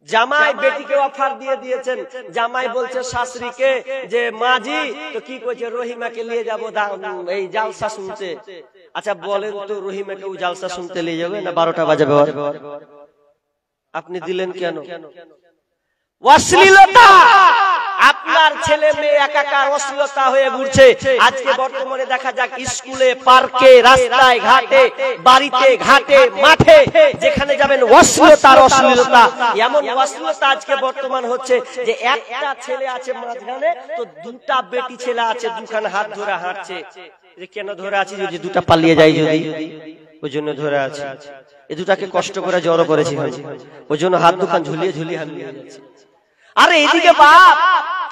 জামাই বেটিকে অফার দিয়ে দিয়েছেন, জামাই বলছে শাশুড়িকে যে মাজি তো কি কইছে, রহিমাকে নিয়ে যাবো এই জালসা শুনতে। আচ্ছা বলেন তো, রহিমাকে ওই জালসা শুনতে নিয়ে যাবে না 12টা বাজাবে? আপনি দিলেন কেন? অশ্লীলতা। আপনার ছেলে মেয়ে একাকার অশ্লীলতা হয়ে ঘুরছে। আজকে বর্তমানে দেখা যাক স্কুলে, পার্কে, রাস্তায় ঘাটে, বাড়িতে ঘাটে, মাঠে, যেখানে যাবেন অশ্লীলতার অশ্লীলতা। এমন অশ্লীলতা আজকে বর্তমান হচ্ছে যে একটা ছেলে আছে মাঝখানে, তো 2টা বেটি ছেলে আছে দুখান হাত ধরে হাঁটছে। যে কেন ধরে আছে? যদি 2টা পালিয়ে যায়, যদি ওই জন্য ধরে আছে। এই 2টাকে কষ্ট করে জড়ো করেছি, ওই জন্য হাত দুখান ঝুলিয়ে ঝুলিয়ে হামিয়ে যাচ্ছে। আরে এদিকে বাপ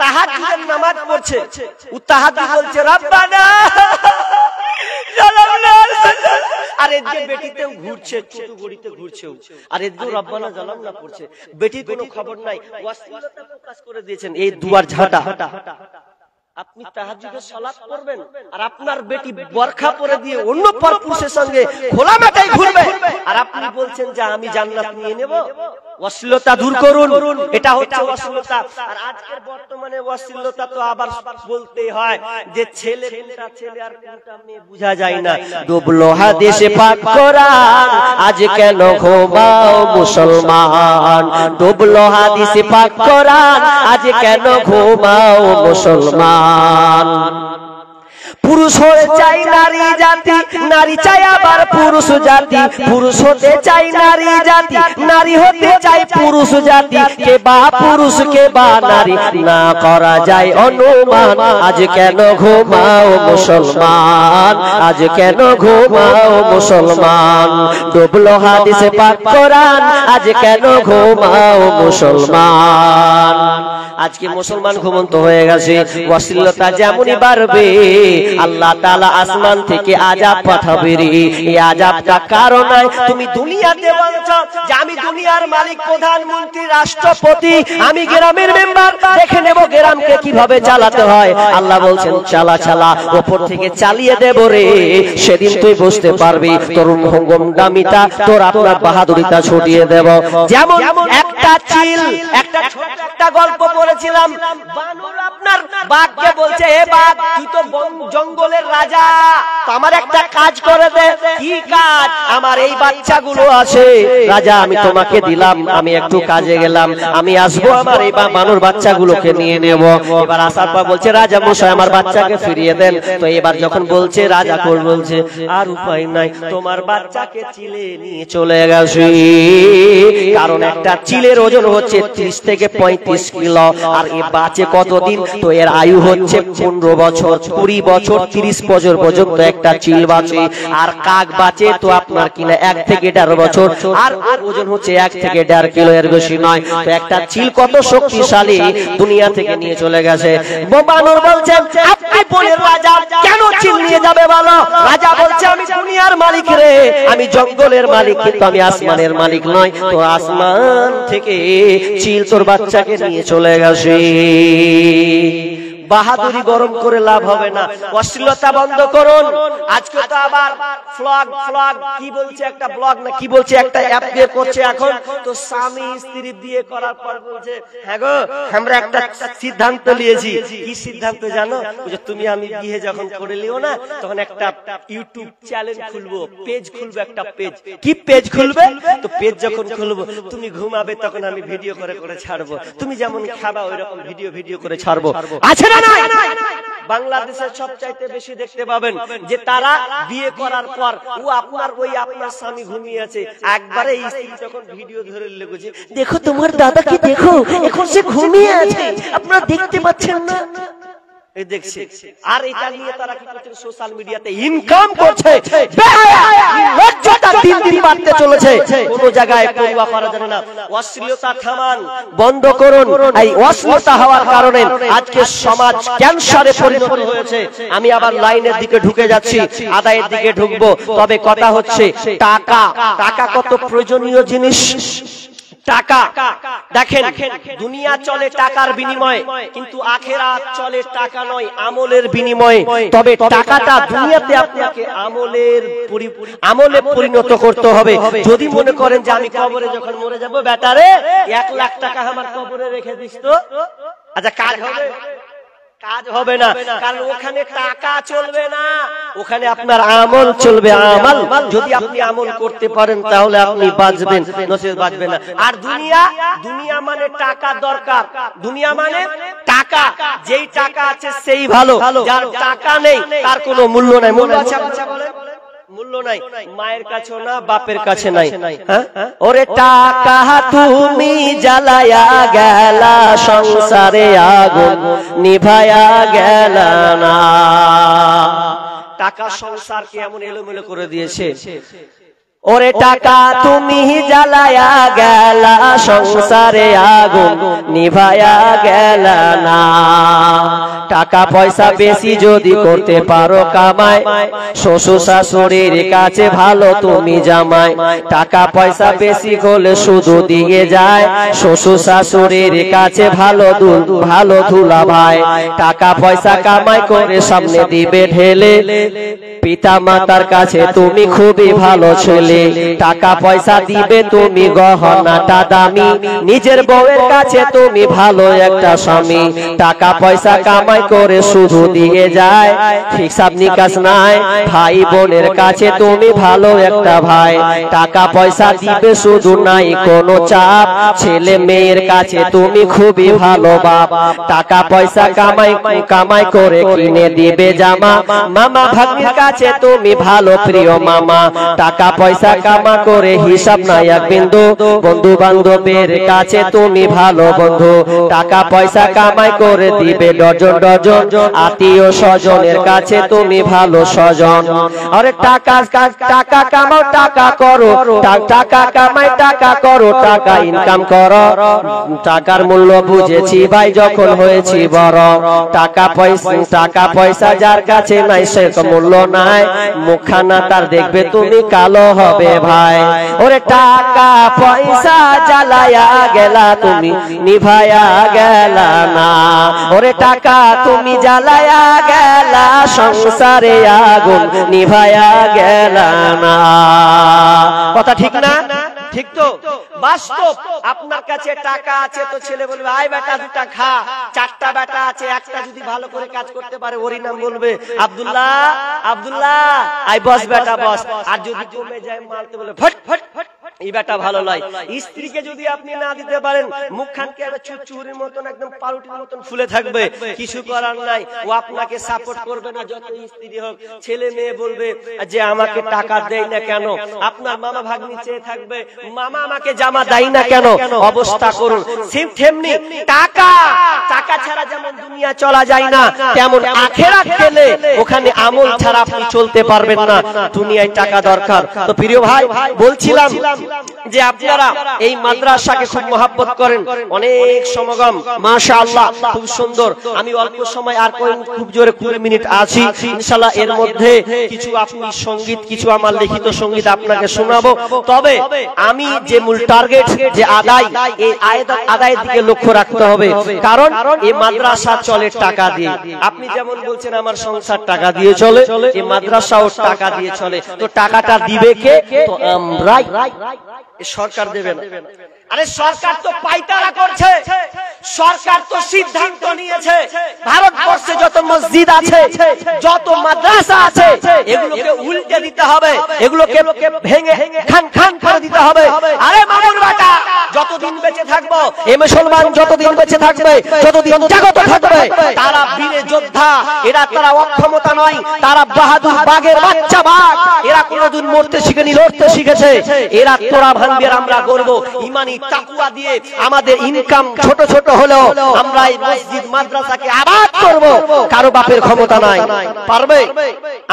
তাহাজ্জুদের নামাজ পড়ছে, ও তাহাজ্জুদ বলছে রব্বানা জালামনা, আর এদিকে বেটিতেও ঘুরছে, ছোট গড়িতে ঘুরছে, আর এদিকে রব্বানা জালামনা পড়ছে। বেটির কোনো খবর নাই, অশ্লীলতা প্রকাশ করে দিয়েছেন। এই দুয়ার ঝাঁটা। আপনি তাহাজ্জুদের সালাত করবেন আর আপনার বেটি বরখা পরে দিয়ে অন্য পরপুরুষের সঙ্গে খোলা মাথায় ঘুরবে, আর আপনি বলছেন যে আমি জান্নাত নিয়ে নেব। অশ্লীলতা দূর করুন, এটা হচ্ছে অশ্লীলতা। আর আজকের বর্তমানে অশ্লীলতা তো আবার বলতেই হয় যে ছেলে কোনটা ছেলে আর কোনটা মেয়ে বোঝা যায় না। ডুবলো হাদিসে পাক কোরআন, আজ কেন ঘুমাও মুসলমান। ডুবলো হাদিসে পাক কোরআন, আজ কেন ঘুমাও মুসলমান। পুরুষ হতে চাই নারী জাতি, নারী চাই আবার পুরুষ জাতি। পুরুষ হতে চাই নারী জাতি, নারী হতে চাই পুরুষ জাতি। কে বা পুরুষ কে বা নারী, না করা যায় অনুমান। আজ কেন ঘুমাও মুসলমান, আজ কেন ঘুমাও মুসলমান। ডুবলো হাদিসে পাক কোরআন, আজ কেন ঘুমাও মুসলমান। আজকে মুসলমান ঘুমন্ত হয়ে গেছে। অশ্লীলতা যেমনই বাড়বে, আল্লাহ তাআলা আসমান থেকে আযাব পাঠাবে রে। এই আযাবটা কারণ নাই, তুমি দুনিয়াতে বলছো যে আমি দুনিয়ার মালিক, প্রধানমন্ত্রী, রাষ্ট্রপতি, আমি গ্রামের মেম্বার, দেখে নেব গ্রামকে কিভাবে চালাতে হয়। আল্লাহ বলছেন চালা চালা, উপর থেকে চালিয়ে দেব রে। সেদিন তুই বুঝতে পারবি তোর হঙ্গমগামিতা, তোর আপনার বাহাদুরিতা ছুটিয়ে দেব। যেমন একটা চিল, একটা ছোট একটা গল্প পড়েছিলাম, বানর আপনার বাঘকে বলছে, এ বাঘ তুই তো জঙ্গলের রাজা, তো আমার একটা কাজ করে দে। কি কাজ? আমার এই বাচ্চাগুলো আছে রাজা, আমি তোমাকে দিলাম, আমি একটু কাজে গেলাম, আমি আসবো, আমার এই বানর বাচ্চাগুলোকে নিয়ে নেব। এবার আসার পর বলছে রাজা মশাই আমার বাচ্চাকে ফিরিয়ে দেন। তো এবার যখন বলছে রাজা কোল বলছে আর উপায় নাই, তোমার বাচ্চাকে চিলে নিয়ে চলে গেছে। কারণ একটা চিলের ওজন হচ্ছে 30 থেকে 35 কিলো, আর এ বাঁচে কতদিন? তো এর আয়ু হচ্ছে 15 বছর, 20 বছর, 30 বছর পর্যন্ত একটা চিল বাঁচে। আর কাক বাঁচে তো আপনার কিনা 1 থেকে 1.5 বছর, আর ওজন হচ্ছে 1 থেকে 1.5 কিলো, এর বেশি নয়। তো একটা চিল কত শক্তিশালী, দুনিয়া থেকে নিয়ে চলে গেছে। বানর বলছেন, আপনি বনের রাজা, কেন চিল নিয়ে যাবে বলো? রাজা বলছে, আমি দুনিয়ার মালিক রে, আমি জঙ্গলের মালিক, কিন্তু আমি আসমানের মালিক নয়। তো আসমান থেকে চিল তোর বাচ্চাকে নিয়ে চলে গেছে। বাহাদুরি গরম করে লাভ হবে না, অশ্লীলতা বন্ধ করুন। আজকে তো আবার ফ্লগ কি বলছে, একটা ব্লগ না কি বলছে, একটা অ্যাপ দিয়ে করছে এখন। তো স্বামী স্ত্রী বিয়ে করার পর বলছে, হ্যাঁ গো আমরা একটা সিদ্ধান্ত নিয়েছি। কি সিদ্ধান্ত জানো? যে তুমি আমি বিয়ে যখন করে লিও না, তখন একটা ইউটিউব চ্যানেল খুলবো, পেজ খুলবো, একটা পেজ। কি পেজ খুলবে? তো পেজ যখন খুলবো, তুমি ঘুমাবে তখন আমি ভিডিও করে করে ছাড়বো, তুমি যেমন খাবা ওইরকম ভিডিও করে ছাড়বো। আছে না? বাংলাদেশের সবচাইতে বেশি দেখতে পাবেন যে তারা বিয়ে করার পর ও আপনার স্বামী ঘুমিয়ে আছে, একবারে স্ত্রী যখন ভিডিও ধরে লেগেছে, দেখো তোমার দাদাকে দেখো, এখন সে ঘুমিয়ে আছে, আপনারা দেখতে পাচ্ছেন না? দেখছে। আর এটা নিয়ে তারা কি করছে? সোশ্যাল মিডিয়াতে ইনকাম করছে। লজ্জাটা দিন দিন বাড়তে চলেছে, কোন জায়গায় পরোয়া করা যাবে না। অশ্লীলতা থামান, বন্ধ করুন। এই অশ্লীলতা হওয়ার কারণে আজকে সমাজ ক্যান্সারে পরিণত হয়েছে। আমি আবার লাইনের দিকে ঢুকে যাচ্ছি, আদায়ের দিকে ঢুকবো। তবে কথা হচ্ছে টাকা, টাকা কত প্রয়োজনীয় জিনিস। টাকা দেখেন, দুনিয়া চলে টাকার বিনিময়ে, কিন্তু আখিরাত চলে টাকা নয়, আমলের বিনিময়ে। তবে টাকাটা দুনিয়াতে আপনাকে আমলে পরিণত করতে হবে। যদি মনে করেন যে আমি কবরে যখন মরে যাব, বেটারে 1 লাখ টাকা আমার কবরে রেখে দিস, তো আচ্ছা কাজ হবে? কাজ হবে না, কারণ ওখানে টাকা চলবে না, ওখানে আপনার আমল চলবে। আমল যদি আপনি আমল করতে পারেন তাহলে আপনি বাঁচবেন, নচেত বাঁচবেন না। আর দুনিয়া মানে টাকা দরকার, দুনিয়া মানে টাকা। যেই টাকা আছে সেই ভালো, যার টাকা নেই তার কোনো মূল্য নাই। মূল্য আছে? মূল্য নাই, মায়ের কাছে না, বাপের কাছে নাই। ওরে টাকা তুমি জ্বালায়া গেলা, সংসারে আগুন নিভায়া গেল না। টাকা সংসারকে এমন এলোমেলো করে দিয়েছে। ওরে টাকা তুমি জ্বালায়া গেলা, সংসারে আগুন নিভায়া গেল না। টাকা পয়সা বেশি যদি করতে পারো কামাই, শ্বশুর শাশুড়ির কাছে ভালো তুমি জামাই। টাকা পয়সা বেশি হলে শুধু দিয়ে যায়, শ্বশুর শাশুড়ির কাছে ভালো ধুলা ভাই। টাকা পয়সা কামাই করে সামনে দিবে ঢেলে, পিতা মাতার কাছে তুমি খুবই ভালো ছেলে। টাকা পয়সা দিবে তুমি গহনাটা দামি, নিজের বউয়ের কাছে তুমি ভালো একটা স্বামী। টাকা পয়সা কামাই করে শুধু দিয়ে যায়, হিসাব নিকাশ নাই, ভাই বোনের কাছে তুমি ভালো একটা ভাই। টাকা পয়সা দিবে শুধু নাই কোনো চাপ, ছেলে মেয়ের কাছে তুমি খুবই ভালো বাপ। টাকা পয়সা কামাই করে কিনে দিবে জামা, মামা ভাগ্নির কাছে তুমি ভালো প্রিয় মামা। টাকা পয়সা কামা করে হিসাব নাই এক বিন্দু, বন্ধু বান্ধবের কাছে তুমি ভালো বন্ধু। টাকা পয়সা কামাই করে দিবে ডজন ডজন, আত্মীয় স্বজনের কাছে তুমি ভালো স্বজন। আরে টাকা কামাও, টাকা করো, টাকা কামাই, টাকা করো, টাকা ইনকাম করো। টাকার মূল্য বুঝেছি ভাই যখন হয়েছি বড়। টাকা পয়সা যার কাছে নাই সে মূল্য নাই, মুখখানা তার দেখবে তুমি কালো হবে ভাই। ওরে টাকা পয়সা জ্বালায়া গেলা, তুমি নিভায়া গেলা না। ওরে টাকা তুমি জ্বালায়া গেলা, সংসারে আগুন নিভায়া গেলা না। কথা ঠিক না? ঠিক তো? বাস্তব। আপনার কাছে টাকা আছে তো ছেলে বলবে, আয় বেটা দুটা খা। 4টা বেটা আছে, একটা যদি ভালো করে কাজ করতে পারে ওরই নাম বলবে আব্দুল্লাহ, আব্দুল্লাহ আয় বস বেটা বস। আর যদি কমে যায় মারতে বলে ফট ফট ফট ফট। এই ব্যাটা ভালো নয়। স্ত্রীকে যদি আপনি না দিতে পারেন, মুখখানকে চুচুরির মতন একদম পাউরুটির মতন ফুলে থাকবে, কিছু করার নাই, ও আপনাকে সাপোর্ট করবে না। যত স্ত্রী হোক, ছেলে মেয়ে বলবে যে আমাকে টাকা দেয় না কেন, আপনার মামা ভাগ্নি চেয়ে থাকবে মামা আমাকে জামা দেয় না কেন। অবস্থা করুন তেমনি টাকা ছাড়া যেমন দুনিয়া চলা যায় না, তেমন আখিরাত গেলে ওখানে আমল ছাড়া আপনি চলতে পারবেন না। দুনিয়ায় টাকা দরকার। তো প্রিয় ভাই, বলছিলাম যে আপনারা এই মাদ্রাসাকে খুব মহব্বত করেন, অনেক সমাগম মাশাআল্লাহ খুব সুন্দর। আমি অল্প সময় আর খুব জোরে 20 মিনিট আছি, ইনশাআল্লাহ এর মধ্যে কিছু আপনি সঙ্গীত, কিছু আমার লিখিত সঙ্গীত আপনাকে শোনাবো। তবে আমি যে মূল টার্গেট, যে আদায়, এই আদায়ের দিকে লক্ষ্য রাখতে হবে। কারণ এই মাদ্রাসা চলে টাকা দিয়ে। আপনি যেমন বলছেন আমার সংসার টাকা দিয়ে চলে, এই মাদ্রাসাও টাকা দিয়ে চলে। তো টাকাটা দিবে কে? তো আমরাই। সরকার দেবে না। আরে সরকার তো পাইতারা করছে, সরকার তো সিদ্ধান্ত নিয়েছে ভারতবর্ষে যত মসজিদ আছে, যত মাদ্রাসা আছে, এগুলোকে উল্টে দিতে হবে, এগুলোকে ভেঙে খান খান করে দিতে হবে। আরে মামুর বেটা, যতদিন বেঁচে থাকবো, এই মুসলমান যতদিন বেঁচে থাকবে, যতদিন জাগ্রত থাকবে, তারা বীরে যোদ্ধা, এরা তারা অক্ষমতা নয়, তারা বাহাদুর বাঘের বাচ্চা বাঘ। এরা কোনদিন মরতে শিখেনি, লড়তে শিখেছে। এরা তোরা ভাঙবে, আমরা গর্ব। ইমানি তাকওয়া দিয়ে আমাদের ইনকাম ছোট ছোট হলেও আমরা এই মসজিদ মাদ্রাসাকে আবাদ করব। কারো বাপের ক্ষমতা নাই, পারবে?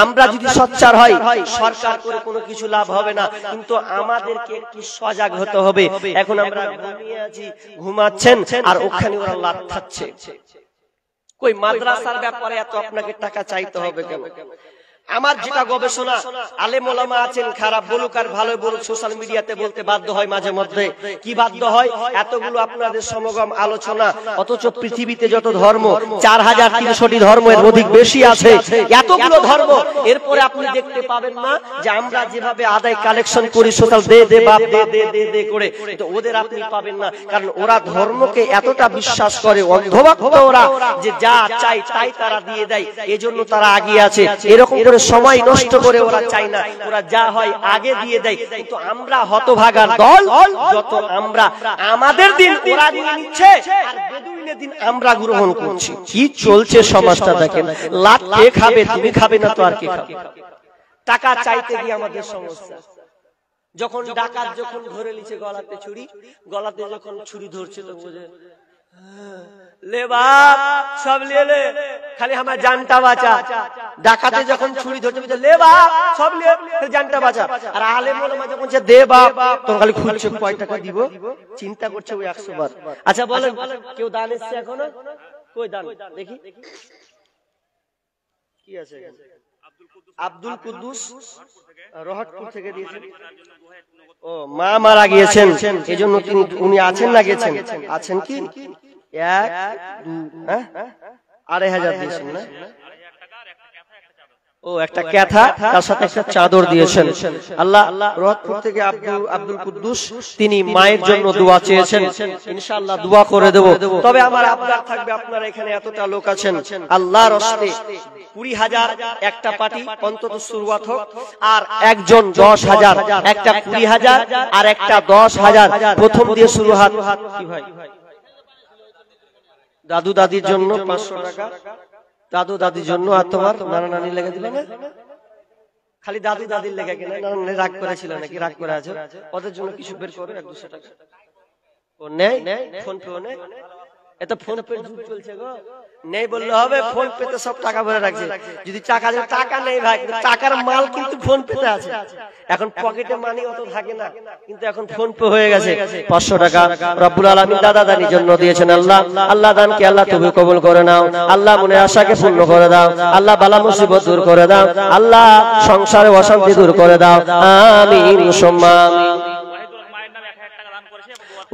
আমরা যদি সোচ্চার হই, সরকার করে কোনো কিছু লাভ হবে না, কিন্তু আমাদেরকে একটু সজাগ হতে হবে। এখন আমরা ঘুমিয়ে আছি, ঘুমাচ্ছেন, আর ওখানে ওরা লাত খাচ্ছে। কই মাদ্রাসার ব্যাপারে এত আপনাকে টাকা চাইতে হবে কেন? আমার যেটা গবেষণা, আলেম ওলামা আছেন, খারাপ বলুক আর ভালো বলুক, সোশ্যাল মিডিয়াতে বলতে বাধ্য হয় মাঝে মধ্যে। কি বাধ্য হয়? এতগুলো আপনাদের সমাগম আলোচনা, অথচ পৃথিবীতে যত ধর্ম 4300টি ধর্মের অধিক বেশি আছে, এতগুলো ধর্ম, এরপরে আপনি দেখতে পাবেন না যে আমরা যেভাবে আদায় কালেকশন করি সোশ্যাল দে দে বাপ দে দে দে দে করে, তো ওদের আপনি পাবেন না। কারণ ওরা ধর্মকে এতটা বিশ্বাস করে, অন্ধভক্ত ওরা, যে যা চাই তাই তারা দিয়ে দেয়, এজন্য তারা আগিয়ে আছে। এরকম করে সময় নষ্ট করে ওরা চায় না, ওরা যা হয় আগে দিয়ে দেয়। কিন্তু আমরা হতভাগার দল, যত আমরা আমাদের দিন ওরা নিয়ে নিচ্ছে, আর বেদুইনের দিন আমরা গ্রহণ করছি। কি চলছে সমাজটা দেখেন। লাট কে খাবে? তুমি খাবে না তো আর কে খাবে? টাকা চাইতে গিয়ে আমাদের সমস্যা। যখন ডাকাত যখন ধরে নিচ্ছে গলাতে ছুরি, গলাতে যখন ছুরি ধরছে তো বোঝে ले बाप सब ले ले, खाली हमारा जानता बाचा। डाकाते যখন ছুরি ধরতে বলছে ले बाप सब ले, फिर जानता बाचा। আর আলেম ওলামা যখন বলছে দে বাপ, তখন খালি খুঁজছে কয় টাকা দিব, চিন্তা করছে ওই 100 বার। আচ্ছা বলেন, কেউ দান এসেছে এখনো? কই দান দেখি, কি আছে? আব্দুল কুদ্দুস রহটপুর থেকে দিয়েছেন। ও মা মারা গিয়েছেন, এজন্য উনি আছেন না গেছেন? আছেন কি? 1 2 2,500 দিয়েছেন না? ও একটা ক্যাথা, তার সাথে একটা চাদর দিয়েছেন। আল্লাহ রহতপুর থেকে আব্দুল কুদ্দুস, তিনি মায়ের জন্য দোয়া চেয়েছেন, ইনশাআল্লাহ দোয়া করে দেব। তবে আমার আবদার থাকবে, আপনারা এখানে এতটা লোক আছেন, আল্লাহর রাস্তায় 20,000 একটা পার্টি অন্তত শুরুয়াত হোক, আর একজন 10,000, একটা 20,000 আর একটা 10,000 প্রথম দিয়ে শুরু হাত। কি ভাই, দাদু দাদির জন্য 500 টাকা, দাদু দাদির জন্য। আর তোমার নানা নানি লেগে দিল না? খালি দাদু দাদির লেগে কিনা? নানা রাগ করেছিল নাকি? রাগ করে আছে, ওদের জন্য কিছু বের করো, 100-200 টাকা। ও নেই, ফোন পে নেই, এত ফোন পে যুগ চলছে গো। নেই বললে হবে, ফোন পেতে সব টাকা ভরে রাখছে। যদি টাকা নেই ভাই, টাকার মাল কিন্তু ফোন পেতে আছে। এখন পকেটে মানি অত থাকে না, কিন্তু এখন ফোন পে হয়ে গেছে। 500 টাকা রব্বুল আলামিন দাদা দাদির জন্য দিয়েছেন। আল্লাহ আল্লাহ দানকে আল্লাহ তুমি কবুল করে নাও। আল্লাহ মনের আশাকে পূর্ণ করে দাও। আল্লাহ বালা মুসিবত দূর করে দাও। আল্লাহ সংসারে অশান্তি দূর করে দাও। আমিন সুম্মা আমিন।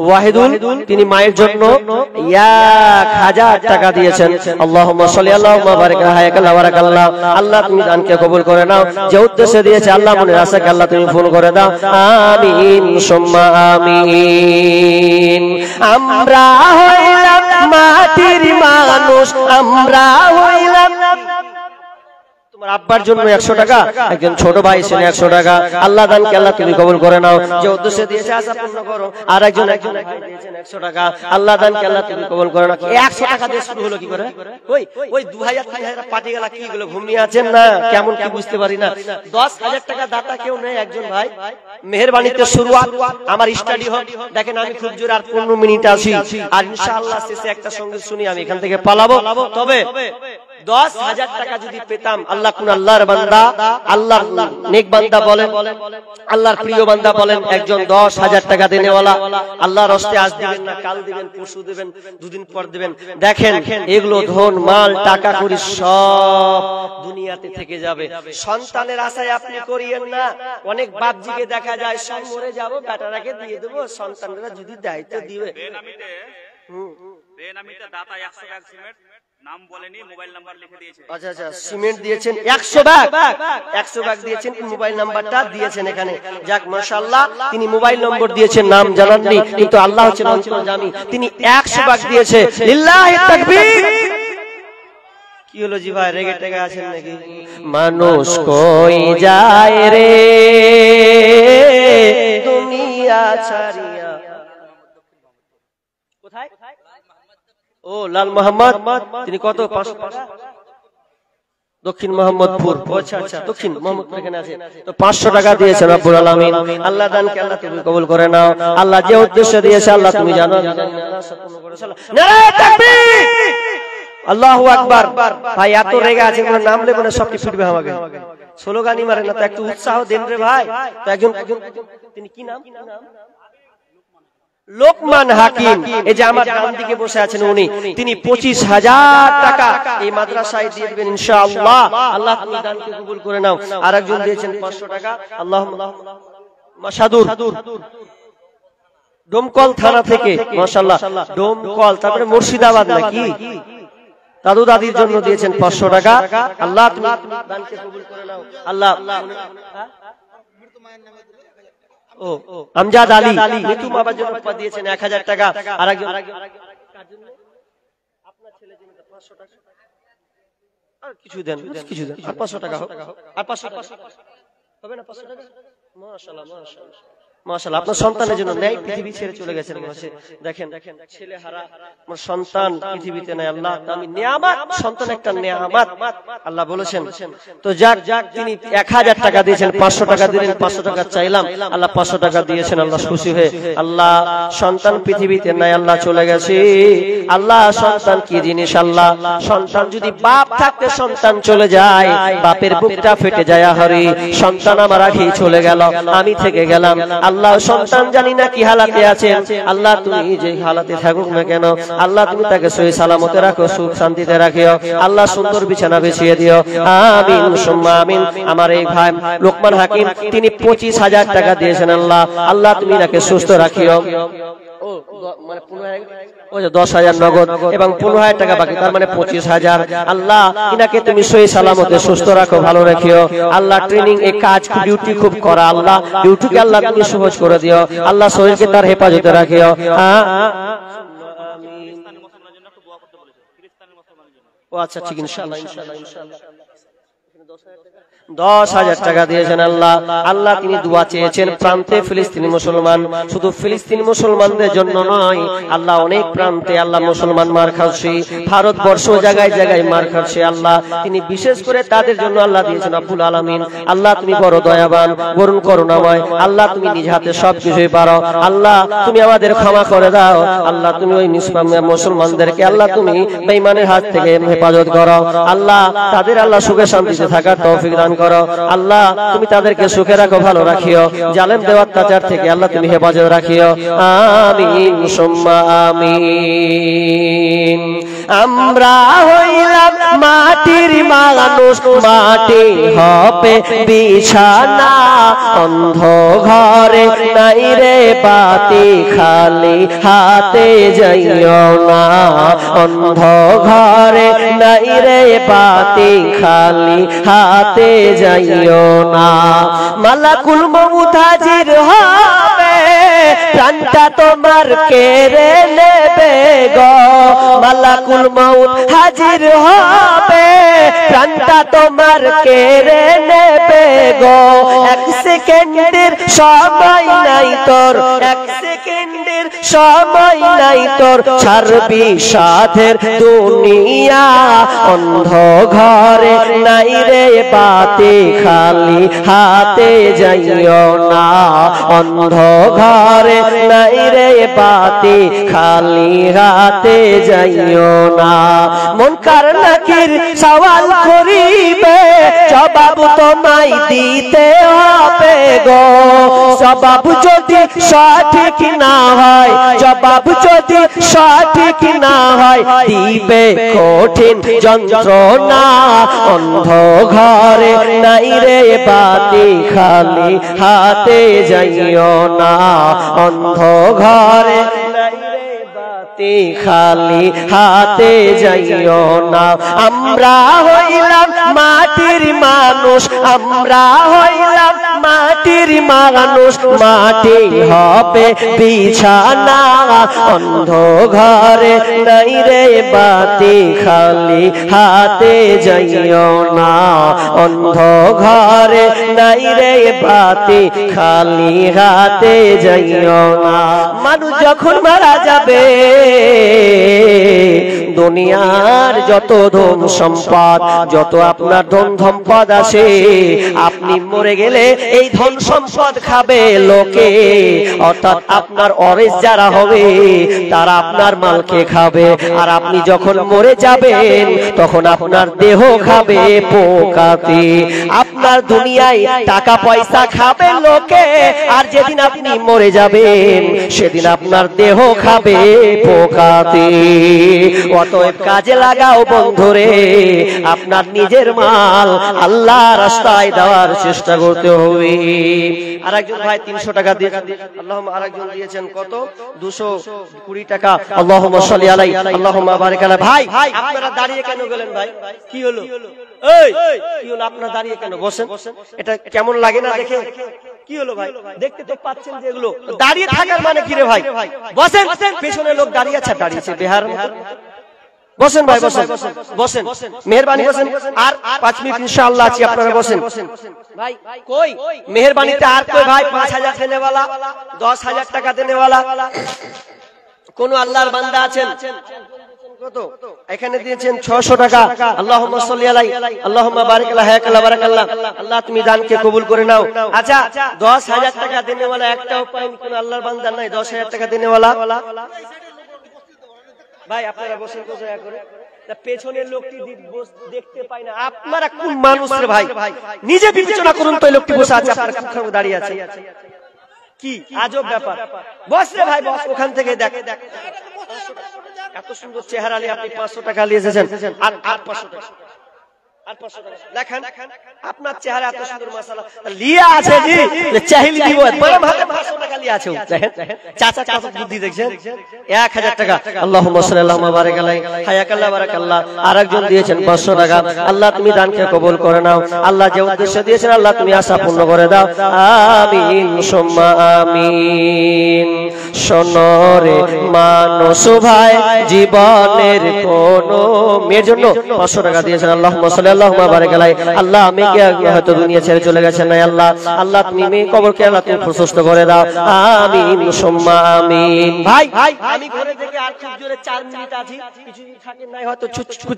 ওয়াহিদুল, তিনি মায়ের জন্য 1000 টাকা দিয়েছেন। আল্লাহুম্মা সাল্লি আল্লাহুম্মা বারিক হায়াকাল্লাহ বারাকাল্লাহ। আল্লাহ তুমি দানকে কবুল করে নাও। যে উদ্দেশ্যে দিয়েছে আল্লাহ মনের আশাকে আল্লাহ তুমি পূর্ণ করে দাও। আমিন সুম্মা আমিন। আমরা হইলাম মাটির মানুষ, আমরা হইলাম আব্বার জন্য 100 টাকা, একজন ছোট ভাই এসে 100 টাকা। আল্লাহ দানকে আল্লাহ তুমি কবুল করে নাও, যে উদ্দেশ্যে দিয়েছে আশা পূর্ণ করো। আর একজন দিয়েছেন 100 টাকা, আল্লাহ দানকে আল্লাহ তুমি কবুল করে নাও। 100 টাকা দিয়ে শুরু হলো কি করে? ওই 2000 3000 পাটি গেলা কি গুলো ঘুমিয়ে আছেন না কেমন কি বুঝতে পারি না। 10,000 টাকা দাতা কেউ নেই একজন ভাই। মেহেরবানিতে শুরুয়াত আমার স্টাডি হয়। দেখেন আমি খুব জোর আর 15 মিনিট আছি, আর ইনশাআল্লাহ শেষে একটা সঙ্গীত শুনি আমি এখান থেকে পালাবো। তবে 10,000 টাকা যদি পেতাম, আল্লাহ কোন আল্লাহর বান্দা, আল্লাহর নেক বান্দা বলেন, আল্লাহর প্রিয় বান্দা বলেন, একজন 10,000 টাকা দেনেওয়ালা আল্লাহর রাস্তায় আজ দিবেন না, কাল দিবেন, পরশু দিবেন, দুদিন পর দিবেন। দেখেন এগুলো ধন মাল টাকা করি সব দুনিয়াতে থেকে যাবে। সন্তানের আশায় আপনি করিয়েন না। অনেক বাপজিকে দেখা যায় সব মরে যাবো, বেটারাকে দিয়ে দেবো, সন্তানরা যদি দায়িত্ব দিবে। বেনামিতে দাতা 100 ব্যাগ সিমেন্ট, নাম বলেনি, মোবাইল নাম্বার লিখে দিয়েছে। আচ্ছা আচ্ছা, সিমেন্ট দিয়েছেন 100 ব্যাগ, 100 ব্যাগ দিয়েছেন, মোবাইল নাম্বারটা দিয়েছেন এখানে। যাক মাশাআল্লাহ, তিনি মোবাইল নম্বর দিয়েছেন, নাম জানাননি, কিন্তু আল্লাহ হচ্ছেন অন্তর্যামী, তিনি 100 ব্যাগ দিয়েছে। লিল্লাহি তাকবীর। কি হলো জি ভাই, রেগে টেগে আছেন নাকি? মানুষ কই যায় রে দুনিয়া ছাড়িয়া। কোথায়? ও লাল মোহাম্মদ, তিনি কত? 500 টাকা। দক্ষিণ মোহাম্মদপুর। আচ্ছা আচ্ছা, দক্ষিণ মোহাম্মদপুর এখানে আছে। তো 500 টাকা দিয়েছেন রব্বুল আলামিন। আল্লাহ দানকে আল্লাহ তুমি কবুল করে নাও। আল্লাহ যে উদ্দেশ্য দিয়েছে আল্লাহ তুমি জানো। নারে তাকবীর, আল্লাহু আকবার। ভাই এত রেগে আছে, কোন নাম লেবো না, সব কি ছুটবে আমাকে। স্লোগানই মারে না, তো একটু উৎসাহ দেন রে ভাই। তো একজন তিনি কি নাম? লোকমান হাকিম, এই যে আমার ডান দিকে বসে আছেন উনি, তিনি 25,000 টাকা এই মাদ্রাসায় দিয়ে দিবেন ইনশাআল্লাহ। আল্লাহ তুমি দানকে কবুল করে নাও। আর একজন দিয়েছেন 500 টাকা। আল্লাহুম্মা মাশাদুর, ডোমকল থানা থেকে, মাশাআল্লাহ ডোমকল, তারপরে মুর্শিদাবাদ নাকি, দাদু দাদির জন্য দিয়েছেন 500 টাকা। আল্লাহ তুমি দানকে কবুল করে নাও। আল্লাহ ও আমজাদ আলী মিতু বাবার জন্য দিয়েছেন 1000 টাকা। আর একজন আপনার ছেলের জন্য 500 টাকা। আর কিছু দেন, কিছু দেন, আর 500 টাকা হোক, আর 500 টাকা হবে না? 500 টাকা। মাশাআল্লাহ মাশাআল্লাহ মাশাআল্লাহ, আপনার সন্তানের জন্য নেই, পৃথিবী ছেড়ে চলে গেছেন। দেখেন ছেলে হারা আমার সন্তান পৃথিবীতে নাই। আল্লাহ আমি নিয়ামত, সন্তান একটা নিয়ামত আল্লাহ বলেছেন। তো যাক তিনি 1000 টাকা দিয়েছেন, 500 টাকা দিলেন, 500 টাকা চাইলাম, আল্লাহ 500 টাকা দিয়েছেন। আল্লাহ খুশি হয়ে, আল্লাহ সন্তান পৃথিবীতে নাই, আল্লাহ চলে গেছে। আল্লাহ সন্তান কি জিনিস, আল্লাহ সন্তান যদি বাপ থাকতে সন্তান চলে যায়, বাপের বুকটা ফেটে যায়। হরি সন্তান আমার আগে চলে গেল, আমি থেকে গেলাম। আল্লাহ সন্তান জানি না কি হালাতে আছেন, আল্লাহ তুমি যে হালাতে থাকুক না কেন, আল্লাহ তুমি তাকে সহি সালামতে রাখো, সুখ শান্তিতে রাখিও। আল্লাহ সুন্দর বিছানা বিছিয়ে দিও, আমিন সুম্মা আমিন। আমার এই ভাই লোকমান হাকিম, তিনি 25,000 টাকা দিয়েছেন। আল্লাহ আল্লাহ তুমি তাকে সুস্থ রাখিও। ও মানে 10,000 নগদ এবং 15,000 টাকা বাকি, তার মানে 25,000। আল্লাহ ইনাকে তুমি সহি সালামতে সুস্থ রাখো, ভালো রাখিও। আল্লাহ ট্রেনিং এই কাজ ডিউটি খুব করা, আল্লাহ ডিউটিকে আল্লাহ তুমি সহজ করে দিও। আল্লাহ শরীরকে তার হেফাজতে রাখিও। ও আচ্ছা ঠিক, ইনশাআল্লাহ ইনশাআল্লাহ ইনশাআল্লাহ। 10,000 টাকা দিয়েছেন। আল্লাহ আল্লাহ তিনি দোয়া চেয়েছেন প্রান্তে ফিলিস্তিনি মুসলমান, শুধু ফিলিস্তিনি মুসলমানদের জন্য নয়, আল্লাহ অনেক প্রান্তে আল্লাহ মুসলমান মার খাচ্ছে, ভারতবর্ষ জায়গায় জায়গায় মার খাচ্ছে। আল্লাহ তিনি বিশেষ করে তাদের জন্য আল্লাহ দিয়েছেন রব্বুল আলামিন। আল্লাহ তুমি বড় দয়াবান, বরুণ করুণাময়। আল্লাহ তুমি নিজ হাতে সবকিছুই পারো। আল্লাহ তুমি আমাদের ক্ষমা করে দাও। আল্লাহ তুমি ওই মুসলমানদেরকে আল্লাহ তুমি বেঈমানের হাত থেকে হেফাজত করো। আল্লাহ তাদের আল্লাহ সুখে শান্তিতে থাকার তৌফিক দান করো। আল্লাহ তুমি তাদেরকে সুখে রাখো, ভালো রাখিও। জালেমদের অত্যাচার থেকে আল্লাহ তুমি হেফাজত রাখিও। আমিন সুম্মা আমিন। আমরা হইলাম মাটির মানুষ, মাটি হবে বিছানা, অন্ধ ঘরে নাই রে বাতি, খালি হাতে যাইও না। অন্ধ ঘরে নাই রে বাতি, খালি হাতে যাইও না। মালাকুল মউত হাজির হবে, প্রাণটা তোমার কেড়ে নেবে গো। মালাকুল মউত হাজির হবে, প্রাণটা তোমার কেড়ে নেবে গো। এক সেকেন্ডের সময় নাই তোর, এক সেকেন্ডের সময় নাই তোর, ছাড়বি সাধের দুনিয়া। অন্ধ ঘরে নাই রে বাতি, খালি হাতে যাইও না। অন্ধ ঘরে নাই রে বাতি, খালি হাতে যাইও না। মুনকার নাকির সওয়াল করিবে, জবাব তোমায় দিতে হবে গো। জবাব যদি সঠিক না হয়, জবাব যদি সঠিক না হয়, দিবে কঠিন যন্ত্রণা। অন্ধ ঘরে নাই রে বাতি, খালি হাতে যাইও না। অন্ধ ঘরে নাই রে বাতি, খালি হাতে যাইও না। আমরা হইলাম মাটির মানুষ, আমরা হইলাম মাটির মানুষ, মাটি হবে বিছানা। অন্ধ ঘরে নাই রে বাতি, খালি হাতে যাইও না। অন্ধ ঘরে নাই রে বাতি, খালি হাতে যাইও না। মানুষ যখন মারা যাবে, দুনিয়ার যত ধন সম্পদ, যত আপনার ধন সম্পদ আছে, আপনি মরে গেলে এই ধন সম্পদ খাবে লোকে। অর্থাৎ আপনার ওয়ারিস যারা হবে তারা আপনার মালকে খাবে। আর আপনি যখন মরে যাবেন তখন আপনার দেহ খাবে পোকাতে। আপনার দুনিয়ায় টাকা পয়সা খাবে লোকে, আর যেদিন আপনি মরে যাবেন সেদিন আপনার দেহ খাবে পোকাতে। অতএব কাজে লাগাও বন্ধুরে, আপনার নিজের মাল আল্লাহ রাস্তায় দেওয়ার চেষ্টা করতে হবে। আরেকজন ভাই 300 টাকা দিয়েছেন, আল্লাহুম্মা আরেকজন দিয়েছেন কত 220 টাকা। আল্লাহুম্মা সাল্লি আলাইহি আল্লাহুম্মা বারিক আলাইহি। ভাই আপনারা দাঁড়িয়ে কেন গেলেন ভাই? কি হলো? এই কি হলো? আপনারা দাঁড়িয়ে কেন? বসেন। এটা কেমন লাগে না দেখে? কি হলো ভাই? দেখতে তো পাচ্ছেন যে এগুলো দাঁড়িয়ে থাকার মানে কি রে ভাই? বসেন। পেছনে লোক দাঁড়িয়ে আছে, দাঁড়িয়েছে বেহার মতো। বসেন ভাই, বসেন বসেন, মেহেরবানি বসেন। আর 5 মিনিট ইনশাআল্লাহ আছি, আপনারা বসেন। ভাই কই মেহেরবানিতে আর কই ভাই 5000 দেনে वाला, 10000 টাকা দেনে वाला কোন আল্লাহর বান্দা আছেন? কত? এখানে দিয়েছেন 600 টাকা। আল্লাহুম্মা সাল্লি আলাইহি আল্লাহুম্মা বারিক আলাইহি হায়াকাল্লাহ বারাকাল্লাহ। আল্লাহ তুমি দানকে কবুল করে নাও। আচ্ছা 10000 টাকা দেনে वाला একটাও পাইনি, কোন আল্লাহর বান্দা নাই 10000 টাকা দেনে वाला। ভাই আপনারা বসেন তো দয়া করে, পেছনের লোকটি দেখতে পাই না। আপনারা কোন মানুষ রে ভাই? নিজে বিবেচনা করুন তো, এই লোকটি বসে আছে, আপনারা কোথাও দাঁড়িয়ে আছে, কি আজব ব্যাপার। বস রে ভাই বস, ওখান থেকে দেখ। এত সুন্দর চেহারা নিয়ে আপনি 500 টাকা নিয়ে এসেছেন। আর 500 টাকা, আর 500 টাকা দেখেন, আপনার চেহারা এত সুন্দর মাশাআল্লাহ লিয়া আছে জি, চাহিলি দিব বড় ভাবে 500 টাকা লিয়া আছে। দেখেন চাচা কত বুদ্ধি দেখছেন। 1000 টাকা। আল্লাহুম্মা সাল্লাল্লাহু বারিক আলাইহি হায়াকাল্লাহ বারাকাল্লাহ। আরেকজন দিয়েছেন 500 টাকা। আল্লাহ তুমি দানকে কবুল করে নাও। আল্লাহ যে উদ্দেশ্য দিয়েছেন আল্লাহ তুমি আশা পূর্ণ করে দাও। আমিন সুম্মা আমিন। শোনরে মানুষ ভাই, জীবনের কোন মেয়ের জন্য 500 টাকা দিয়েছেন। আল্লাহুম্মা সাল্লাল্লাহু বারিক আলাইহি। আল্লাহ আমি কি হয়তো দুনিয়া ছেড়ে চলে গেছেন না আল্লাহ, আল্লাহ তুমি মেয়ে কবরকে আল্লাহ তুমি প্রশস্ত করে দাও। আমিন সুম্মা আমিন। ভাই আমি ঘরে থেকে আর খুব জোরে 4 মিনিট আছি, কিছু থাকেন নাই হয়তো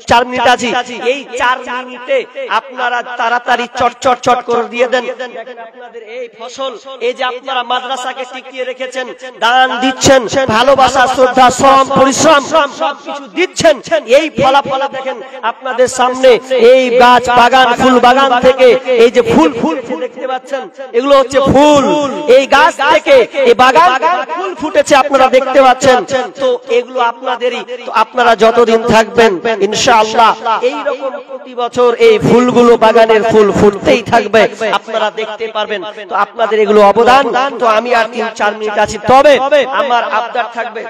4 মিনিট আছি। এই 4 মিনিটে আপনারা তাড়াতাড়ি চট করে দিয়ে দেন। দেখেন আপনাদের এই ফসল, এই যে আপনারা মাদ্রাসাকে টিকিয়ে রেখেছেন, দান দিচ্ছেন, ভালোবাসা শ্রদ্ধা শ্রম পরিশ্রম সবকিছু দিচ্ছেন, এই ফলাফল দেখেন আপনাদের সামনে। এই গাছ বাগান, ফুল বাগান থেকে এই যে ফুল দেখতে পাচ্ছেন, এগুলো হচ্ছে ফুল। এই গাছ থেকে এই বাগান ফুল ফুটেছে, আপনারা দেখতে পাচ্ছেন। তো এগুলো আপনাদেরই। তো আপনারা যতদিন থাকবেন ইনশাআল্লাহ এই রকম প্রতি বছর এই ফুলগুলো, বাগানের ফুল ফুটতেই থাকবে, আপনারা দেখতে পারবেন। তো আপনাদের এগুলো অবদান। তো আমি আর 3-4 মিনিট আছি, তবে আমার আবদার থাকবে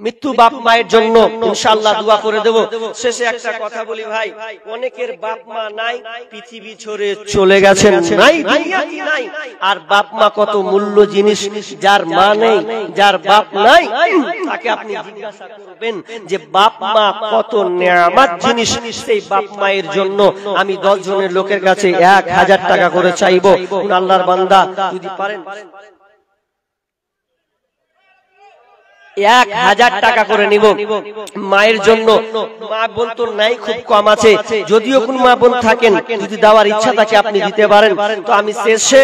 মৃত্যু বাপ মায়ের জন্য ইনশাআল্লাহ দোয়া করে দেব। শেষে একটা কথা বলি ভাই, অনেকের বাপ মা নাই, পৃথিবী ছেড়ে চলে গেছেন, নাই দুনিয়াতে নাই। আর বাপ মা কত মূল্য জিনিস, যার মা নেই, যার বাপ নাই, তাকে আপনি জিজ্ঞাসা করবেন যে বাপ মা কত নেয়ামত জিনিস। সেই বাপ মায়ের জন্য আমি 10 জনের লোকের কাছে 1000 টাকা করে চাইবো। আল্লাহর বান্দা যদি পারেন 1000 টাকা করে নিব মায়ের জন্য। মা বোন তো নাই, খুব কম আছে, যদিও কোন মা বোন থাকেন, যদি দেওয়ার ইচ্ছা থাকে আপনি দিতে পারেন। তো আমি শেষে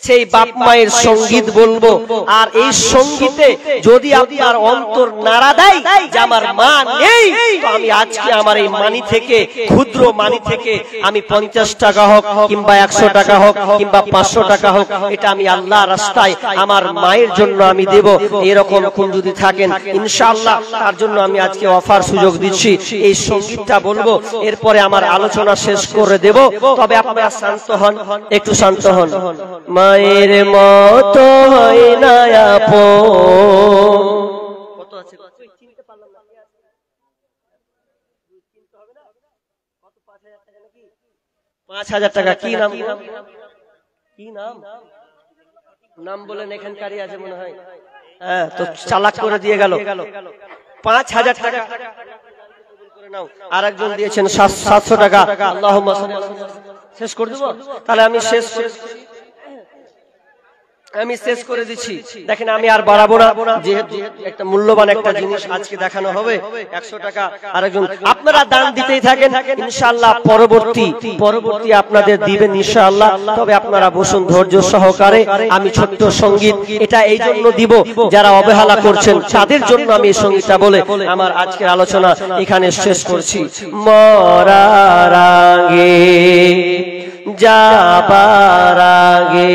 সেই বাপ মায়ের সঙ্গীত বলবো। আর এই সঙ্গীতে যদি আপনার অন্তর নাড়া দেয় যে আমার মা নেই, তো আমি আজকে আমার এই মানি থেকে, ক্ষুদ্র মানি থেকে আমি 50 টাকা হোক কিংবা 100 টাকা হোক কিংবা 500 টাকা হোক, এটা আমি আল্লাহ রাস্তায় আমার মায়ের জন্য আমি দেব। এরকম কোন যদি থাকেন ইনশাআল্লাহ তার জন্য আমি আজকে অফার সুযোগ দিচ্ছি। এই সঙ্গীতটা বলবো, এরপরে আমার আলোচনা শেষ করে দেব। তবে আপনারা শান্ত হন, একটু শান্ত হন। মায়ের মতো হয় না আপন। কত আছে চিনতে পারলাম না, 5000 টাকা। কি নাম, কি নাম, নাম বলেন, এখানকারই আছে মনে হয়। হ্যাঁ, তো চালাক করে দিয়ে গেল। 5000 টাকা আর একজন দিয়েছেন 700 টাকা। আল্লাহুম্মা শেষ করে দেব। তাহলে আমি শেষ করে দিচ্ছি। দেখেন আমি আর বাড়াবো না, যেহেতু একটা মূল্যবান একটা জিনিস আজকে দেখানো হবে। 100 টাকা আরেকজন, আপনারা দান দিতেই থাকেন ইনশাআল্লাহ। পরবর্তী আপনাদের দিবেন ইনশাআল্লাহ। তবে আপনারা বসুন ধৈর্য সহকারে। আমি ছোট্ট সঙ্গীত এটা এই জন্য দিব, যারা অবহেলা করছেন তাদের জন্য আমি এই সঙ্গীতটা বলে আমার আজকের আলোচনা এখানে শেষ করছি। মরার আগে, যাবার আগে